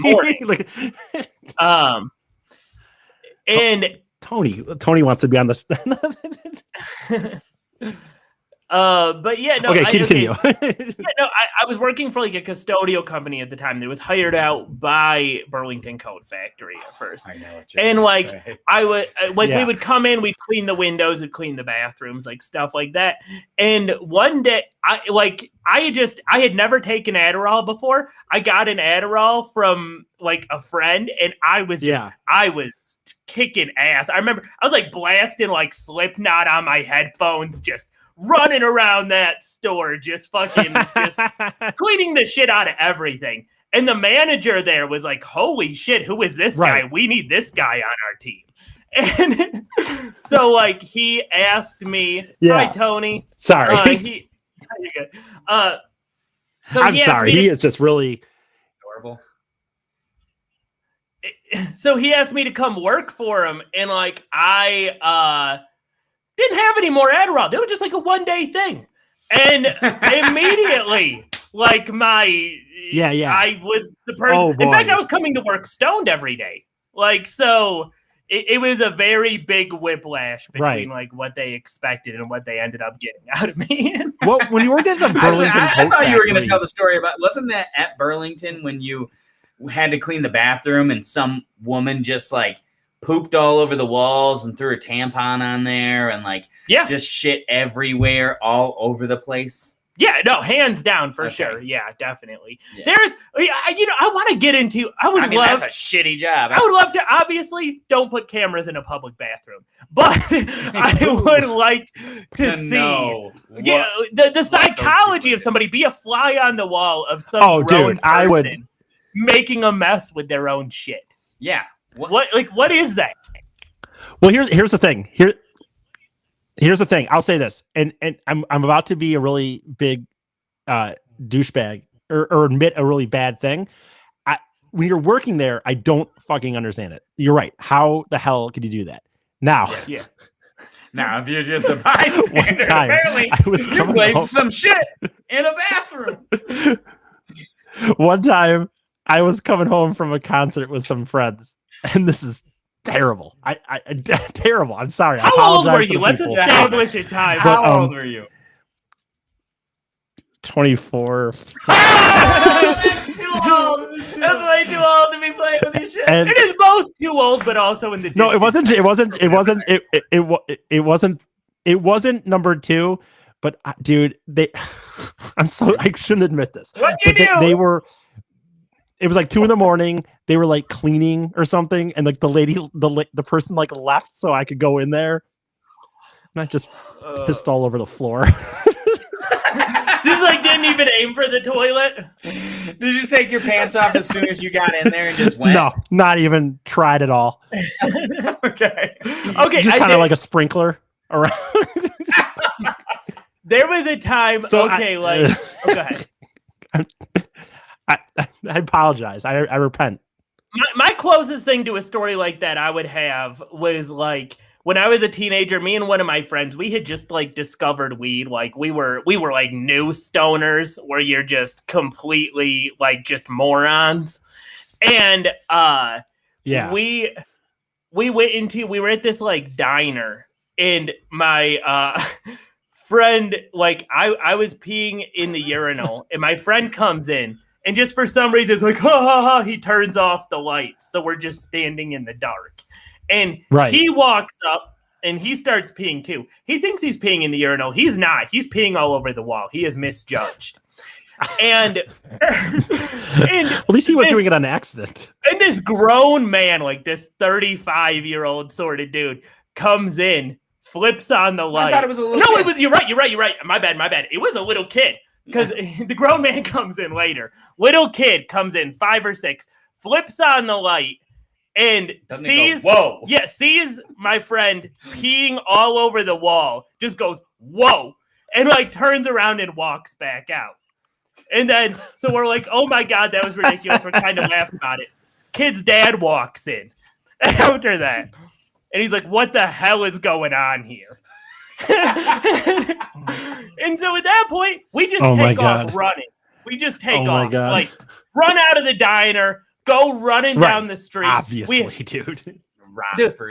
Speaker 4: And
Speaker 3: Tony wants to be on this.
Speaker 4: But yeah, no.
Speaker 3: Okay, continue.
Speaker 4: I was working for like a custodial company at the time that was hired out by Burlington Coat Factory at first. I know. And like say. I would we would come in, we'd clean the windows, we'd clean the bathrooms, like stuff like that. And one day, I had never taken Adderall before. I got an Adderall from like a friend, and I was kicking ass. I remember I was like blasting like Slipknot on my headphones, just running around that store, just fucking just cleaning the shit out of everything. And the manager there was like, holy shit, who is this guy? We need this guy on our team. And so, like, he asked me, hi, Tony.
Speaker 3: Sorry.
Speaker 4: You're good. So
Speaker 3: I'm sorry. He is just really
Speaker 5: adorable.
Speaker 4: So he asked me to come work for him. And, like, I didn't have any more Adderall. That was just like a one-day thing. And immediately, like, I was the person. In fact, I was coming to work stoned every day. Like, so it was a very big whiplash between like what they expected and what they ended up getting out of me.
Speaker 3: Well, when you worked at the Burlington
Speaker 5: I thought you were going to tell the story about, wasn't that at Burlington when you had to clean the bathroom and some woman just like pooped all over the walls and threw a tampon on there and like just shit everywhere all over the place?
Speaker 4: Yeah, no, hands down for sure. Yeah, definitely. Yeah. There's, I want to get into.
Speaker 5: That's a shitty job.
Speaker 4: I would love to. Obviously, don't put cameras in a public bathroom, but I would like to see. The psychology of somebody, be a fly on the wall of some grown person making a mess with their own shit.
Speaker 5: Yeah.
Speaker 4: What is that?
Speaker 3: Well, here's the thing. Here's the thing. I'll say this, and I'm about to be a really big douchebag or admit a really bad thing. When you're working there, I don't fucking understand it. You're right. How the hell could you do that? Now,
Speaker 5: now if you're just a bystander, apparently you played some shit in a bathroom.
Speaker 3: One time, I was coming home from a concert with some friends, and this is terrible. I terrible. I'm sorry.
Speaker 4: How old were you? Let's establish a time.
Speaker 5: How old were you?
Speaker 3: 24.
Speaker 5: That's too old. That's way too old to be playing with your shit.
Speaker 3: And
Speaker 4: it is both too old, but also in the
Speaker 3: no. It wasn't number 2. But dude, I shouldn't admit this.
Speaker 5: What'd you do?
Speaker 3: It was like 2 a.m. They were like cleaning or something, and like the person like left so I could go in there, and I just pissed all over the floor.
Speaker 4: Just like didn't even aim for the toilet.
Speaker 5: Did you take your pants off as soon as you got in there and just went?
Speaker 3: No, not even tried at all.
Speaker 4: Okay.
Speaker 3: Just kind of like a sprinkler around.
Speaker 4: There was a time.
Speaker 3: So
Speaker 4: go ahead.
Speaker 3: I apologize. I repent.
Speaker 4: My closest thing to a story like that I would have was like when I was a teenager, me and one of my friends, we had just like discovered weed. Like we were like new stoners where you're just completely like just morons. And we were at this like diner, and my friend, like I was peeing in the urinal, and my friend comes in. And just for some reason, it's like, ha, ha, ha, he turns off the lights. So we're just standing in the dark. And he walks up and he starts peeing too. He thinks he's peeing in the urinal. He's not. He's peeing all over the wall. He is misjudged. And,
Speaker 3: at least he was doing it on accident.
Speaker 4: And this grown man, like this 35-year-old sort of dude, comes in, flips on the light.
Speaker 5: I thought it was a little kid.
Speaker 4: It was, you're right. My bad. It was a little kid. Because the grown man comes in later. Little kid comes in, 5 or 6, flips on the light, and sees my friend peeing all over the wall, just goes, whoa, and like turns around and walks back out. And then, so we're like, oh my God, that was ridiculous. We're kind of laughing about it. Kid's dad walks in after that. And he's like, what the hell is going on here? And so at that point, we just take off running. We just take off, like run out of the diner, go running down the street.
Speaker 3: Obviously, dude.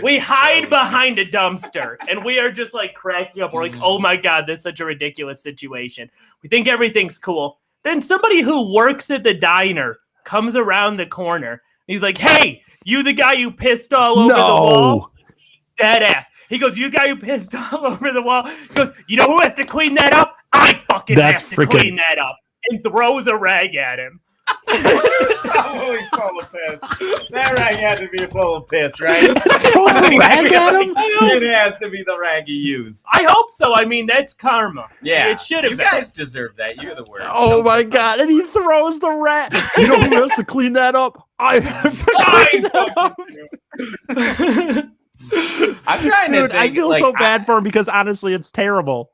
Speaker 4: We hide behind a dumpster, and we are just like cracking up. We're like, oh my God, this is such a ridiculous situation. We think everything's cool. Then somebody who works at the diner comes around the corner. He's like, hey, you the guy who pissed all over the wall? Dead ass. He goes, you the guy who pissed all over the wall? He goes, you know who has to clean that up? I fucking have to clean that up. And throws a rag at him.
Speaker 5: Holy full of piss. That rag had to be full of piss, right?
Speaker 3: Throw the rag at him?
Speaker 5: It has to be the rag you used.
Speaker 4: I hope so. I mean, that's karma.
Speaker 5: Yeah,
Speaker 4: it should have
Speaker 5: you
Speaker 4: been.
Speaker 5: guys deserve that. You're the worst.
Speaker 3: Oh
Speaker 5: Don't
Speaker 3: my
Speaker 5: piss on
Speaker 3: god! And he throws the rat. You know who has to clean that up? I have to clean that up.
Speaker 5: I'm trying to
Speaker 3: Dude, I
Speaker 5: think,
Speaker 3: feel
Speaker 5: like,
Speaker 3: so bad for him because honestly, it's terrible.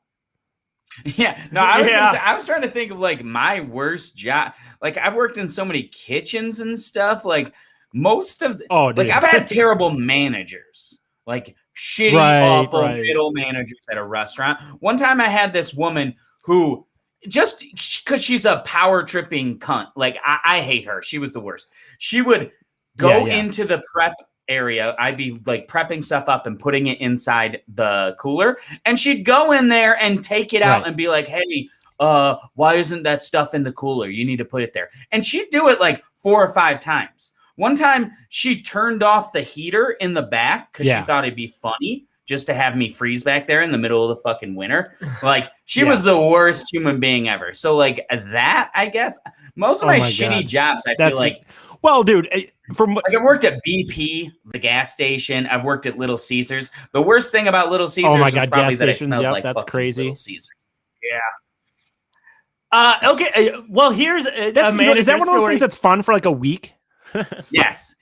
Speaker 5: Yeah, no, I was
Speaker 4: Yeah.
Speaker 5: gonna say, I was trying to think of like my worst job. Like I've worked in so many kitchens and stuff. Like most of,
Speaker 3: Dude.
Speaker 5: I've had terrible managers, like shitty, awful middle managers at a restaurant. One time, I had this woman who just because she's a power tripping cunt. Like I hate her. She was the worst. She would go into the prep area. I'd be like prepping stuff up and putting it inside the cooler, and she'd go in there and take it out and be like, hey, why isn't that stuff in the cooler? You need to put it there. And she'd do it like 4 or 5 times. One time she turned off the heater in the back because she thought it'd be funny just to have me freeze back there in the middle of the fucking winter. Like she was the worst human being ever. So like that, I guess most of my shitty jobs, I feel like.
Speaker 3: Well, dude, from
Speaker 5: like I've worked at BP, the gas station. I've worked at Little Caesars. The worst thing about Little Caesars was probably that I smelled like
Speaker 3: that's
Speaker 5: fucking
Speaker 3: crazy.
Speaker 5: Little Caesars.
Speaker 4: Yeah. Okay. Well, here's
Speaker 3: is that one of those things that's fun for like a week?
Speaker 5: Yes.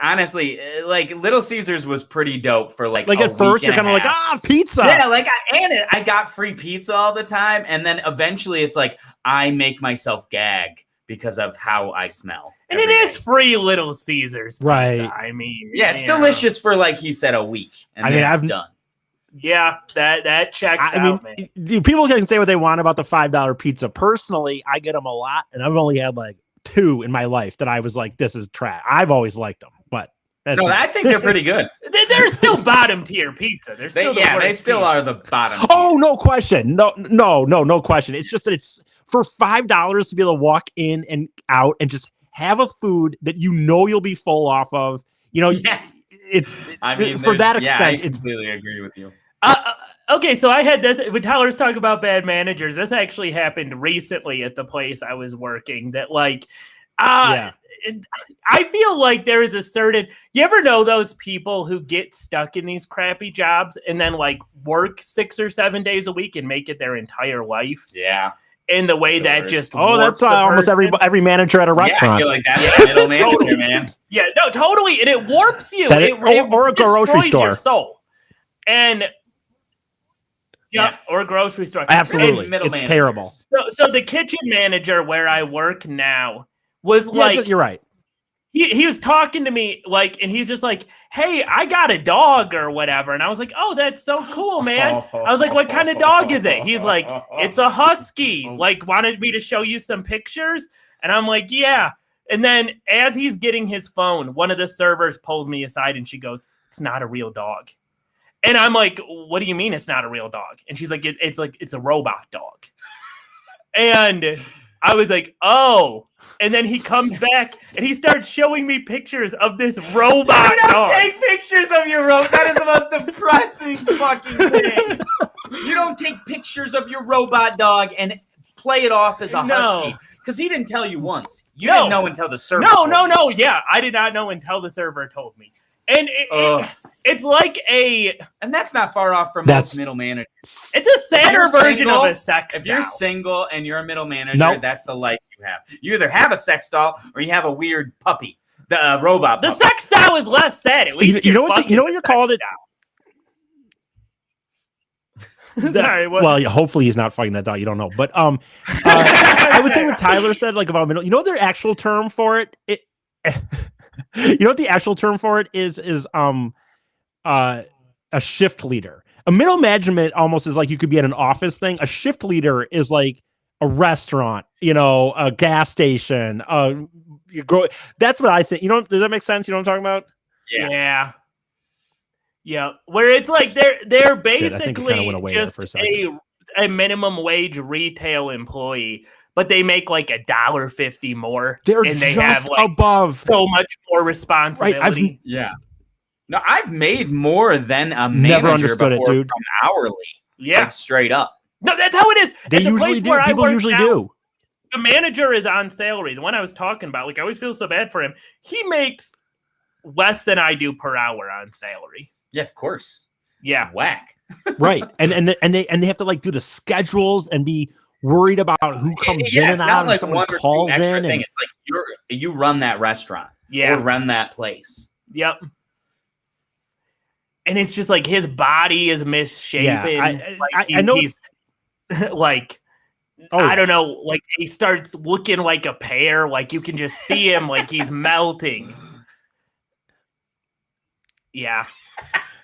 Speaker 5: Honestly, like Little Caesars was pretty dope for like
Speaker 3: at first you're kind of like, pizza.
Speaker 5: Yeah, like I got free pizza all the time, and then eventually it's like I make myself gag because of how I smell.
Speaker 4: And it is free Little Caesars pizza.
Speaker 3: Right.
Speaker 4: I mean,
Speaker 5: yeah, it's delicious for like he said a week, and then it's done.
Speaker 4: Yeah, that checks out, man.
Speaker 3: People can say what they want about the $5 pizza. Personally, I get them a lot, and I've only had like 2 in my life that I was like, this is trash. I've always liked them, but
Speaker 5: I think they're pretty good.
Speaker 4: They're still bottom tier pizza. They're still
Speaker 5: they still are the bottom tier.
Speaker 3: Oh, no question. No question. It's just that it's for $5 to be able to walk in and out and just have a food that you know you'll be full off of. You know, it's. I mean, for that extent,
Speaker 5: I completely agree with you.
Speaker 4: Okay, so I had this when Tyler's talking about bad managers. This actually happened recently at the place I was working. That like, I feel like there is a certain. You ever know those people who get stuck in these crappy jobs and then like work 6 or 7 days a week and make it their entire life?
Speaker 5: Yeah.
Speaker 4: In the way that just
Speaker 3: that's almost every manager at a restaurant.
Speaker 5: I feel like that's the middle manager, man.
Speaker 4: Yeah, no, totally, and it warps you.
Speaker 3: Or a grocery store.
Speaker 4: Your soul. And or a grocery store.
Speaker 3: Absolutely, it's terrible.
Speaker 4: So the kitchen manager where I work now was like,
Speaker 3: you're right.
Speaker 4: He was talking to me like, and he's just like, "Hey, I got a dog or whatever," and I was like, "Oh, that's so cool, man." I was like, "What kind of dog is it?" He's like, "It's a husky." Like, wanted me to show you some pictures, and I'm like, "Yeah." And then as he's getting his phone, one of the servers pulls me aside, and she goes, "It's not a real dog." And I'm like, "What do you mean it's not a real dog?" And she's like, it's a robot dog." And I was like, "Oh." And then he comes back and he starts showing me pictures of this robot dog.
Speaker 5: Take pictures of your robot. That is the most depressing fucking thing. You don't take pictures of your robot dog and play it off as a husky. Because he didn't tell you once. You didn't know until the server told you.
Speaker 4: No. Yeah, I did not know until the server told me. And it's like
Speaker 5: and that's not far off from most middle managers.
Speaker 4: It's a sadder version of a sex doll.
Speaker 5: If you're single and you're a middle manager, that's the life you have. You either have a sex doll or you have a weird puppy, the robot puppy.
Speaker 4: The sex doll is less sad. At least
Speaker 3: you know what you're called it.
Speaker 4: Sorry,
Speaker 3: well, hopefully he's not fucking that dog. You don't know, but I would say what Tyler said, like about middle. You know their actual term for it. You know what the actual term for it is a shift leader. A middle management almost is like you could be at an office thing. A shift leader is like a restaurant, a gas station. That's what I think. Does that make sense? You know what I'm talking about?
Speaker 4: Yeah. Where it's like they're basically just a minimum wage retail employee. But they make like $1.50 more.
Speaker 3: And they have like above
Speaker 4: so much more responsibility.
Speaker 3: Right,
Speaker 5: No, I've made more than a manager
Speaker 3: never understood
Speaker 5: before
Speaker 3: it, dude.
Speaker 5: From hourly.
Speaker 4: Yeah,
Speaker 5: like straight up.
Speaker 4: No, that's how it is.
Speaker 3: They usually do. People usually do.
Speaker 4: the manager is on salary. The one I was talking about, like I always feel so bad for him. He makes less than I do per hour on salary.
Speaker 5: Yeah, of course.
Speaker 4: Yeah,
Speaker 5: it's whack.
Speaker 3: Right, and they have to like do the schedules and be worried about who comes in and out.
Speaker 5: Like
Speaker 3: someone calls in.
Speaker 5: Thing. It's like you run that restaurant.
Speaker 4: Yeah,
Speaker 5: or run that place.
Speaker 4: Yep. And it's just like his body is misshapen.
Speaker 3: Yeah,
Speaker 4: I know he's like, I don't know, like he starts looking like a pear. Like you can just see him, like he's melting. Yeah.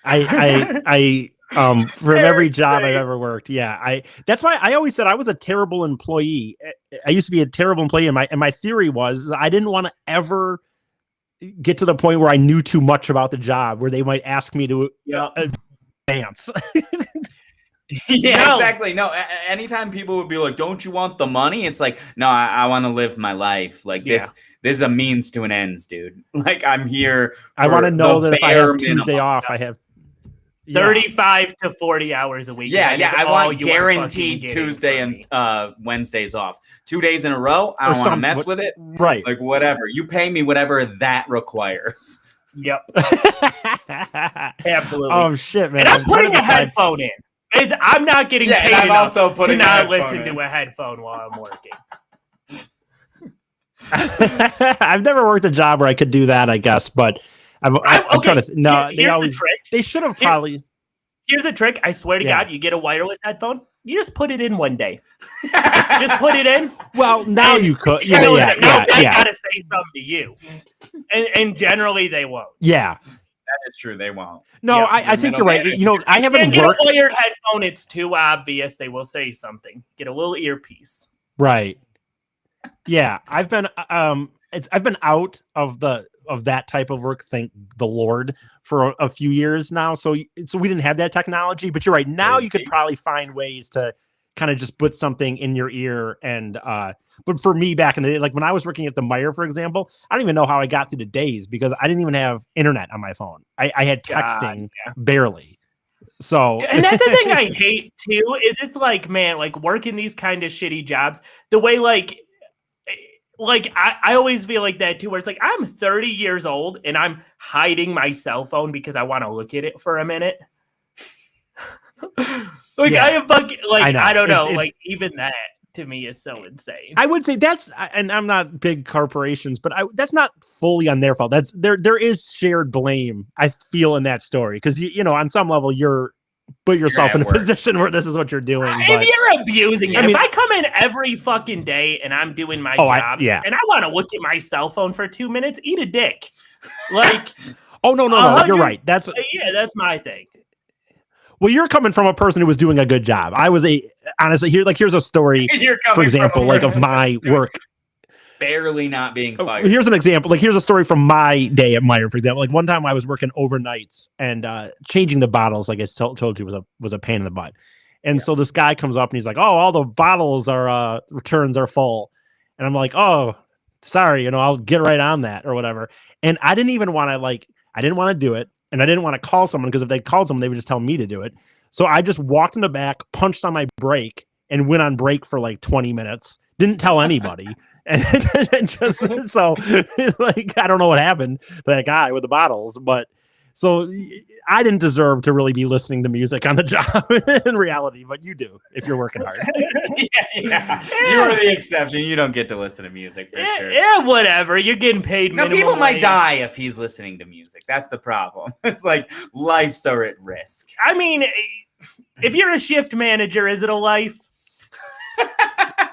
Speaker 3: From every job I've ever worked. Yeah. That's why I always said I was a terrible employee. I used to be a terrible employee. And my theory was I didn't want to ever get to the point where I knew too much about the job, where they might ask me to dance.
Speaker 5: Yeah, exactly. No, anytime people would be like, "Don't you want the money?" It's like, no, I want to live my life. Like this is a means to an ends, dude. Like I'm here.
Speaker 3: I want to know that if I have Tuesday off, I have
Speaker 4: 35 to 40 hours a week.
Speaker 5: Yeah. I want guaranteed Tuesday and Wednesdays off. 2 days in a row. I don't want to mess with it.
Speaker 3: Right.
Speaker 5: Like whatever. You pay me whatever that requires.
Speaker 4: Yep. Absolutely.
Speaker 3: Oh shit, man.
Speaker 4: And I'm putting a headphone in. I'm not getting paid enough to not listen to a headphone while I'm working.
Speaker 3: I've never worked a job where I could do that, I guess, but I'm trying to. No, they should have probably.
Speaker 4: Here's the trick. I swear to God, you get a wireless headphone. You just put it in one day. Just put it in.
Speaker 3: Well, now you could.
Speaker 4: I gotta say something to you, and generally they won't.
Speaker 3: Yeah,
Speaker 5: that is true. They won't.
Speaker 3: No, I think you're right. You know, I haven't worked.
Speaker 4: Get a wired headphone. It's too obvious. They will say something. Get a little earpiece.
Speaker 3: Right. Yeah, I've been out of that type of work, thank the Lord, for a few years now. So we didn't have that technology, but you're right. Now you could probably find ways to kind of just put something in your ear. And but for me back in the day, like when I was working at the Meijer, for example, I don't even know how I got through the days because I didn't even have internet on my phone. I had texting barely. So
Speaker 4: and that's the thing I hate too, is it's like, man, like working these kind of shitty jobs, the way like I always feel like that too, where it's like I'm 30 years old and I'm hiding my cell phone because I want to look at it for a minute. I have I don't know, like even that to me is so insane. I
Speaker 3: would say that's, and I'm not big corporations, but that's not fully on their fault. That's there is shared blame, I feel, in that story, because you know on some level you're put yourself in a position where this is what you're doing.
Speaker 4: If you're abusing it, if I come in every fucking day and I'm doing my job and I want to look at my cell phone for 2 minutes, eat a dick. Like,
Speaker 3: no, you're right. That's
Speaker 4: my thing.
Speaker 3: Well, you're coming from a person who was doing a good job. I was honestly here's a story, for example, like of my work.
Speaker 5: Barely not being fired.
Speaker 3: Here's an example. Like, here's a story from my day at Meijer, for example. Like one time I was working overnights and changing the bottles, like I told you, was a pain in the butt. And so this guy comes up and he's like, "Oh, all the bottles are returns are full." And I'm like, "Oh, sorry, I'll get right on that," or whatever. And I didn't even want to I didn't want to do it. And I didn't want to call someone because if they called someone, they would just tell me to do it. So I just walked in the back, punched on my brake, and went on break for like 20 minutes. Didn't tell anybody. And just so I don't know what happened to that guy with the bottles, but so I didn't deserve to really be listening to music on the job in reality, but you do if you're working hard.
Speaker 5: Yeah. You are the exception. You don't get to listen to music for sure.
Speaker 4: Yeah, whatever. You're getting paid.
Speaker 5: No, people might die if he's listening to music. That's the problem. It's like lives are at risk.
Speaker 4: I mean, if you're a shift manager, is it a life?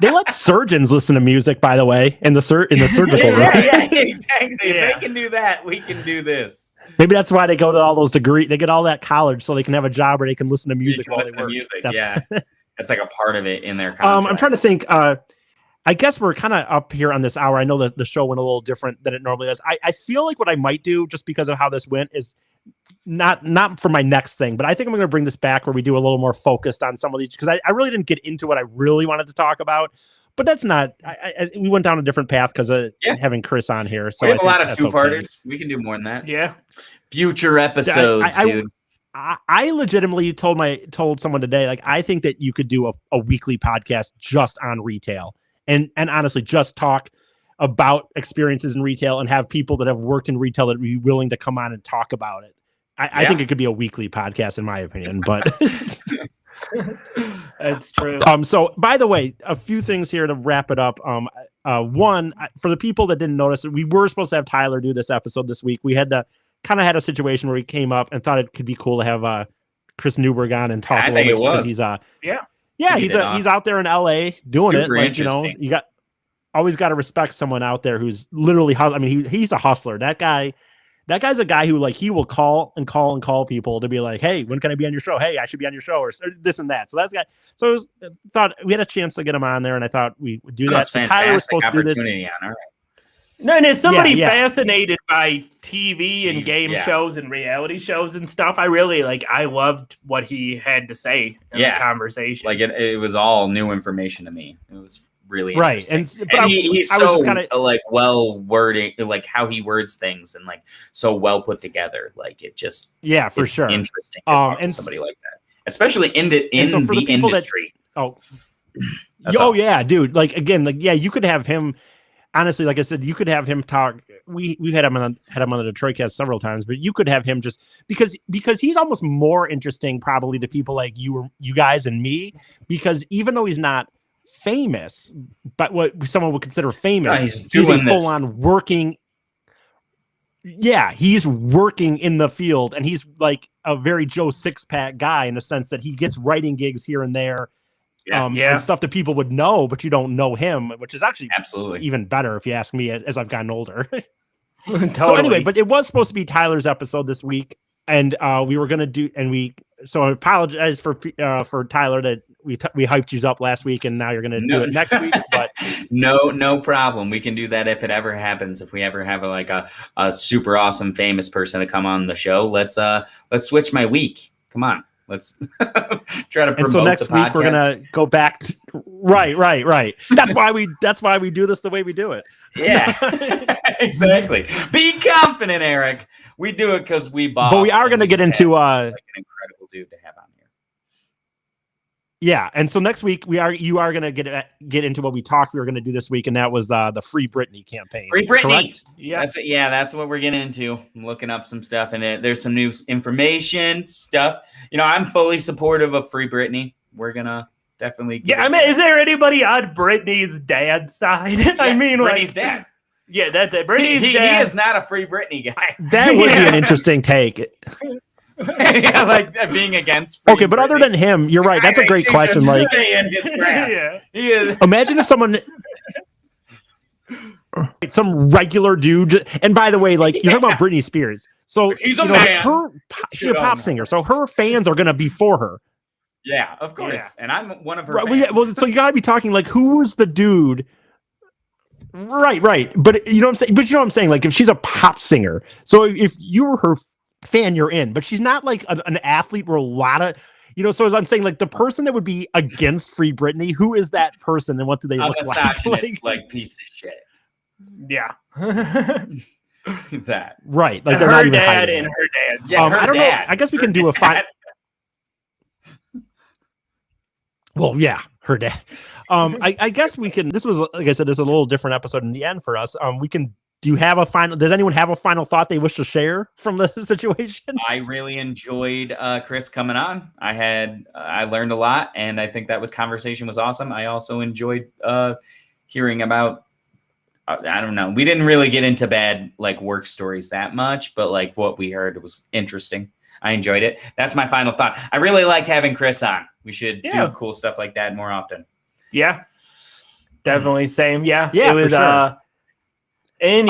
Speaker 3: They let surgeons listen to music, by the way, in the surgical room.
Speaker 5: Yeah, exactly. If they can do that, we can do this.
Speaker 3: Maybe that's why they go to all those degrees. They get all that college so they can have a job where they can listen to music while they work.
Speaker 5: That's like a part of it in their contract.
Speaker 3: I'm trying to think. I guess we're kind of up here on this hour. I know that the show went a little different than it normally does. I feel like what I might do, just because of how this went, is not for my next thing, but I think I'm going to bring this back where we do a little more focused on some of these, because I really didn't get into what I really wanted to talk about. But that's not. We went down a different path because of having Chris on here. So
Speaker 5: we have a lot of two-parters. Okay. We can do more than that.
Speaker 4: Yeah,
Speaker 5: future episodes, dude.
Speaker 3: I legitimately told someone today, like, I think that you could do a weekly podcast just on retail and honestly just talk about experiences in retail and have people that have worked in retail that would be willing to come on and talk about it. I think it could be a weekly podcast in my opinion, but
Speaker 4: that's true.
Speaker 3: So by the way, a few things here to wrap it up. One, for the people that didn't notice, we were supposed to have Tyler do this episode this week. We had a situation where he came up and thought it could be cool to have Chris Newberg on and talk a little bit because he's he's out there in LA doing
Speaker 5: Super
Speaker 3: it. Like, you know, you always got to respect someone out there who's literally, I mean, he's a hustler. That guy's a guy who like, he will call people to be like, hey, when can I be on your show? Hey, I should be on your show, or this and that. So that's guy. So thought we had a chance to get him on there, and I thought we would do that. So Tyler was supposed to do this.
Speaker 5: All right.
Speaker 4: No, and as somebody fascinated by TV and game shows and reality shows and stuff, I loved what he had to say in the conversation.
Speaker 5: Like it was all new information to me. It was really
Speaker 3: right.
Speaker 5: Interesting.
Speaker 3: And
Speaker 5: he's so like well wording, like how he words things, and like so well put together. Like it just
Speaker 3: for sure
Speaker 5: interesting to talk to somebody like that, especially in the industry.
Speaker 3: Yeah, dude. Like again, you could have him. Honestly, like I said, you could have him talk. We've had him on the Detroit Cast several times, but you could have him just because he's almost more interesting probably to people like you guys and me, because even though he's not famous, but what someone would consider famous, he's a full on working. Yeah, he's working in the field, and he's like a very Joe Sixpack guy in the sense that he gets writing gigs here and there. And stuff that people would know, but you don't know him, which is actually absolutely even better if you ask me as I've gotten older.
Speaker 4: Totally.
Speaker 3: So anyway, but it was supposed to be Tyler's episode this week, and we were going to do, so I apologize for Tyler that we hyped you up last week, and now you're going to do it next week. But
Speaker 5: no problem. We can do that if it ever happens. If we ever have a super awesome famous person to come on the show, let's switch my week. Come on. Let's try to promote. And so
Speaker 3: next week we're gonna go back to right. That's why we do this the way we do it.
Speaker 5: Yeah, exactly. Be confident, Eric. We do it because we boss.
Speaker 3: But we are gonna get into
Speaker 5: like an incredible dude to have on here.
Speaker 3: Yeah, and so next week you are gonna get into what we talked we were gonna do this week, and that was the Free Britney campaign.
Speaker 5: Free Britney.
Speaker 3: Correct?
Speaker 5: Yeah, that's what we're getting into. I'm looking up some stuff, and there's some new information stuff. You know, I'm fully supportive of Free Britney. We're gonna definitely.
Speaker 4: I mean, is there anybody on Britney's dad's side?
Speaker 5: Yeah,
Speaker 4: I mean,
Speaker 5: Britney's dad.
Speaker 4: Yeah, that's it. Britney's dad.
Speaker 5: He is not a Free Britney guy.
Speaker 3: That would be an interesting take.
Speaker 5: Yeah, like being against.
Speaker 3: Okay, but other than him, you're right. That's a great question. Like,
Speaker 5: stay in his grass. He is.
Speaker 3: Imagine if someone, some regular dude. And by the way, like you're talking about Britney Spears, so
Speaker 5: he's a man.
Speaker 3: She's a pop singer, so her fans are gonna be for her.
Speaker 5: Yeah, of course. Yeah. And I'm one of her.
Speaker 3: Right, well, so you gotta be talking like, who's the dude? Right. But you know what I'm saying. But you know what I'm saying. Like if she's a pop singer, so if you were her fan, you're in, but she's not like an athlete where a lot of, you know, so as I'm saying, like the person that would be against Free Britney, who is that person and what do they look like?
Speaker 5: Like piece of shit.
Speaker 4: Yeah.
Speaker 5: That.
Speaker 3: Right. Like
Speaker 4: her
Speaker 3: they're not even
Speaker 4: dad
Speaker 3: hiding
Speaker 4: and
Speaker 3: it.
Speaker 4: her dad.
Speaker 5: Yeah,
Speaker 3: I don't know. I guess we can do a final. Well, yeah, her dad. I guess we can, this was, like I said, this is a little different episode in the end for us. Does anyone have a final thought they wish to share from the situation?
Speaker 5: I really enjoyed Chris coming on. I learned a lot, and I think that conversation was awesome. I also enjoyed hearing about, I don't know. We didn't really get into bad like work stories that much, but like what we heard was interesting. I enjoyed it. That's my final thought. I really liked having Chris on. We should do cool stuff like that more often.
Speaker 4: Yeah, definitely. Same. Yeah.
Speaker 3: It
Speaker 4: was,
Speaker 3: for sure.
Speaker 4: And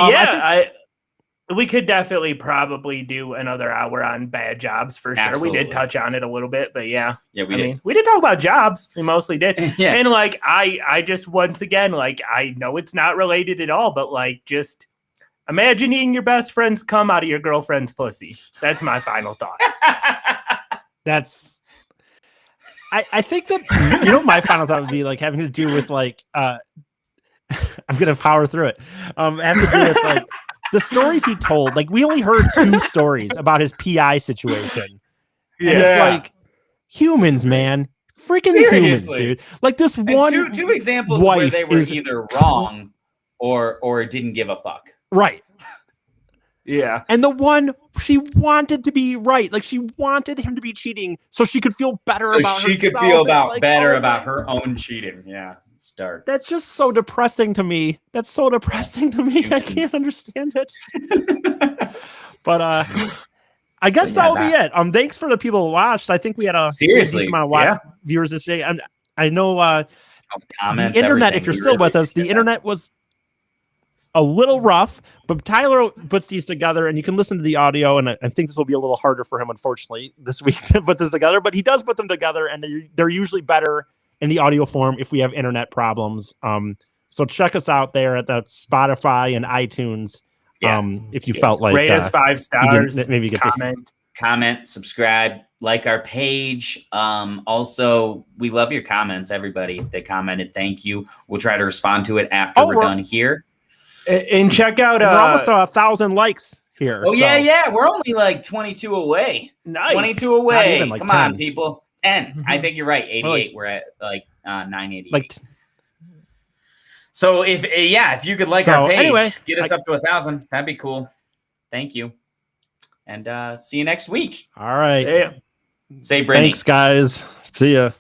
Speaker 4: we could definitely probably do another hour on bad jobs for sure.
Speaker 5: Absolutely.
Speaker 4: We did touch on it a little bit, but yeah.
Speaker 5: Yeah, we
Speaker 4: did. We did talk about jobs. We mostly did.
Speaker 5: Yeah.
Speaker 4: And like, I just, once again, like, I know it's not related at all, but like, just imagine eating your best friend's cum out of your girlfriend's pussy. That's my final thought.
Speaker 3: I think that, you know, my final thought would be like having to do with like, I'm going to power through it. Have to do with like the stories he told. Like we only heard 2 stories about his PI situation. And it's like humans, man, Freaking humans, dude. Like this
Speaker 5: And
Speaker 3: one.
Speaker 5: two examples where they were either wrong or didn't give a fuck.
Speaker 3: Right.
Speaker 4: Yeah.
Speaker 3: And the one she wanted to be right. Like she wanted him to be cheating so she could feel better about herself.
Speaker 5: So she could feel better about her own cheating. Yeah. It's dark.
Speaker 3: That's just so depressing to me. That's so depressing to me. I can't understand it. But I guess that'll be it. Thanks for the people who watched. I think we had a decent amount of viewers this day. And I know
Speaker 5: comments,
Speaker 3: the internet, if you're still with us, the internet was a little rough, but Tyler puts these together and you can listen to the audio. And I think this will be a little harder for him, unfortunately, this week to put this together, but he does put them together and they're usually better in the audio form if we have internet problems. So check us out there at the Spotify and iTunes. If you felt like
Speaker 4: rate us 5 stars,
Speaker 3: maybe get
Speaker 5: comment, subscribe, like our page. Also, we love your comments, everybody that commented. Thank you. We'll try to respond to it after we're done here.
Speaker 4: And check out
Speaker 3: we're almost 1,000 likes here.
Speaker 5: Oh, yeah. We're only like 22 away.
Speaker 4: Nice.
Speaker 5: 22 away.
Speaker 3: Even, like,
Speaker 5: Come
Speaker 3: 10.
Speaker 5: on, people. 10. I think you're right. 88. We're at like 988. So if you could like our page, get us up to 1,000. That'd be cool. Thank you. And see you next week.
Speaker 3: All right.
Speaker 5: Say Brittany.
Speaker 3: Thanks, guys. See ya.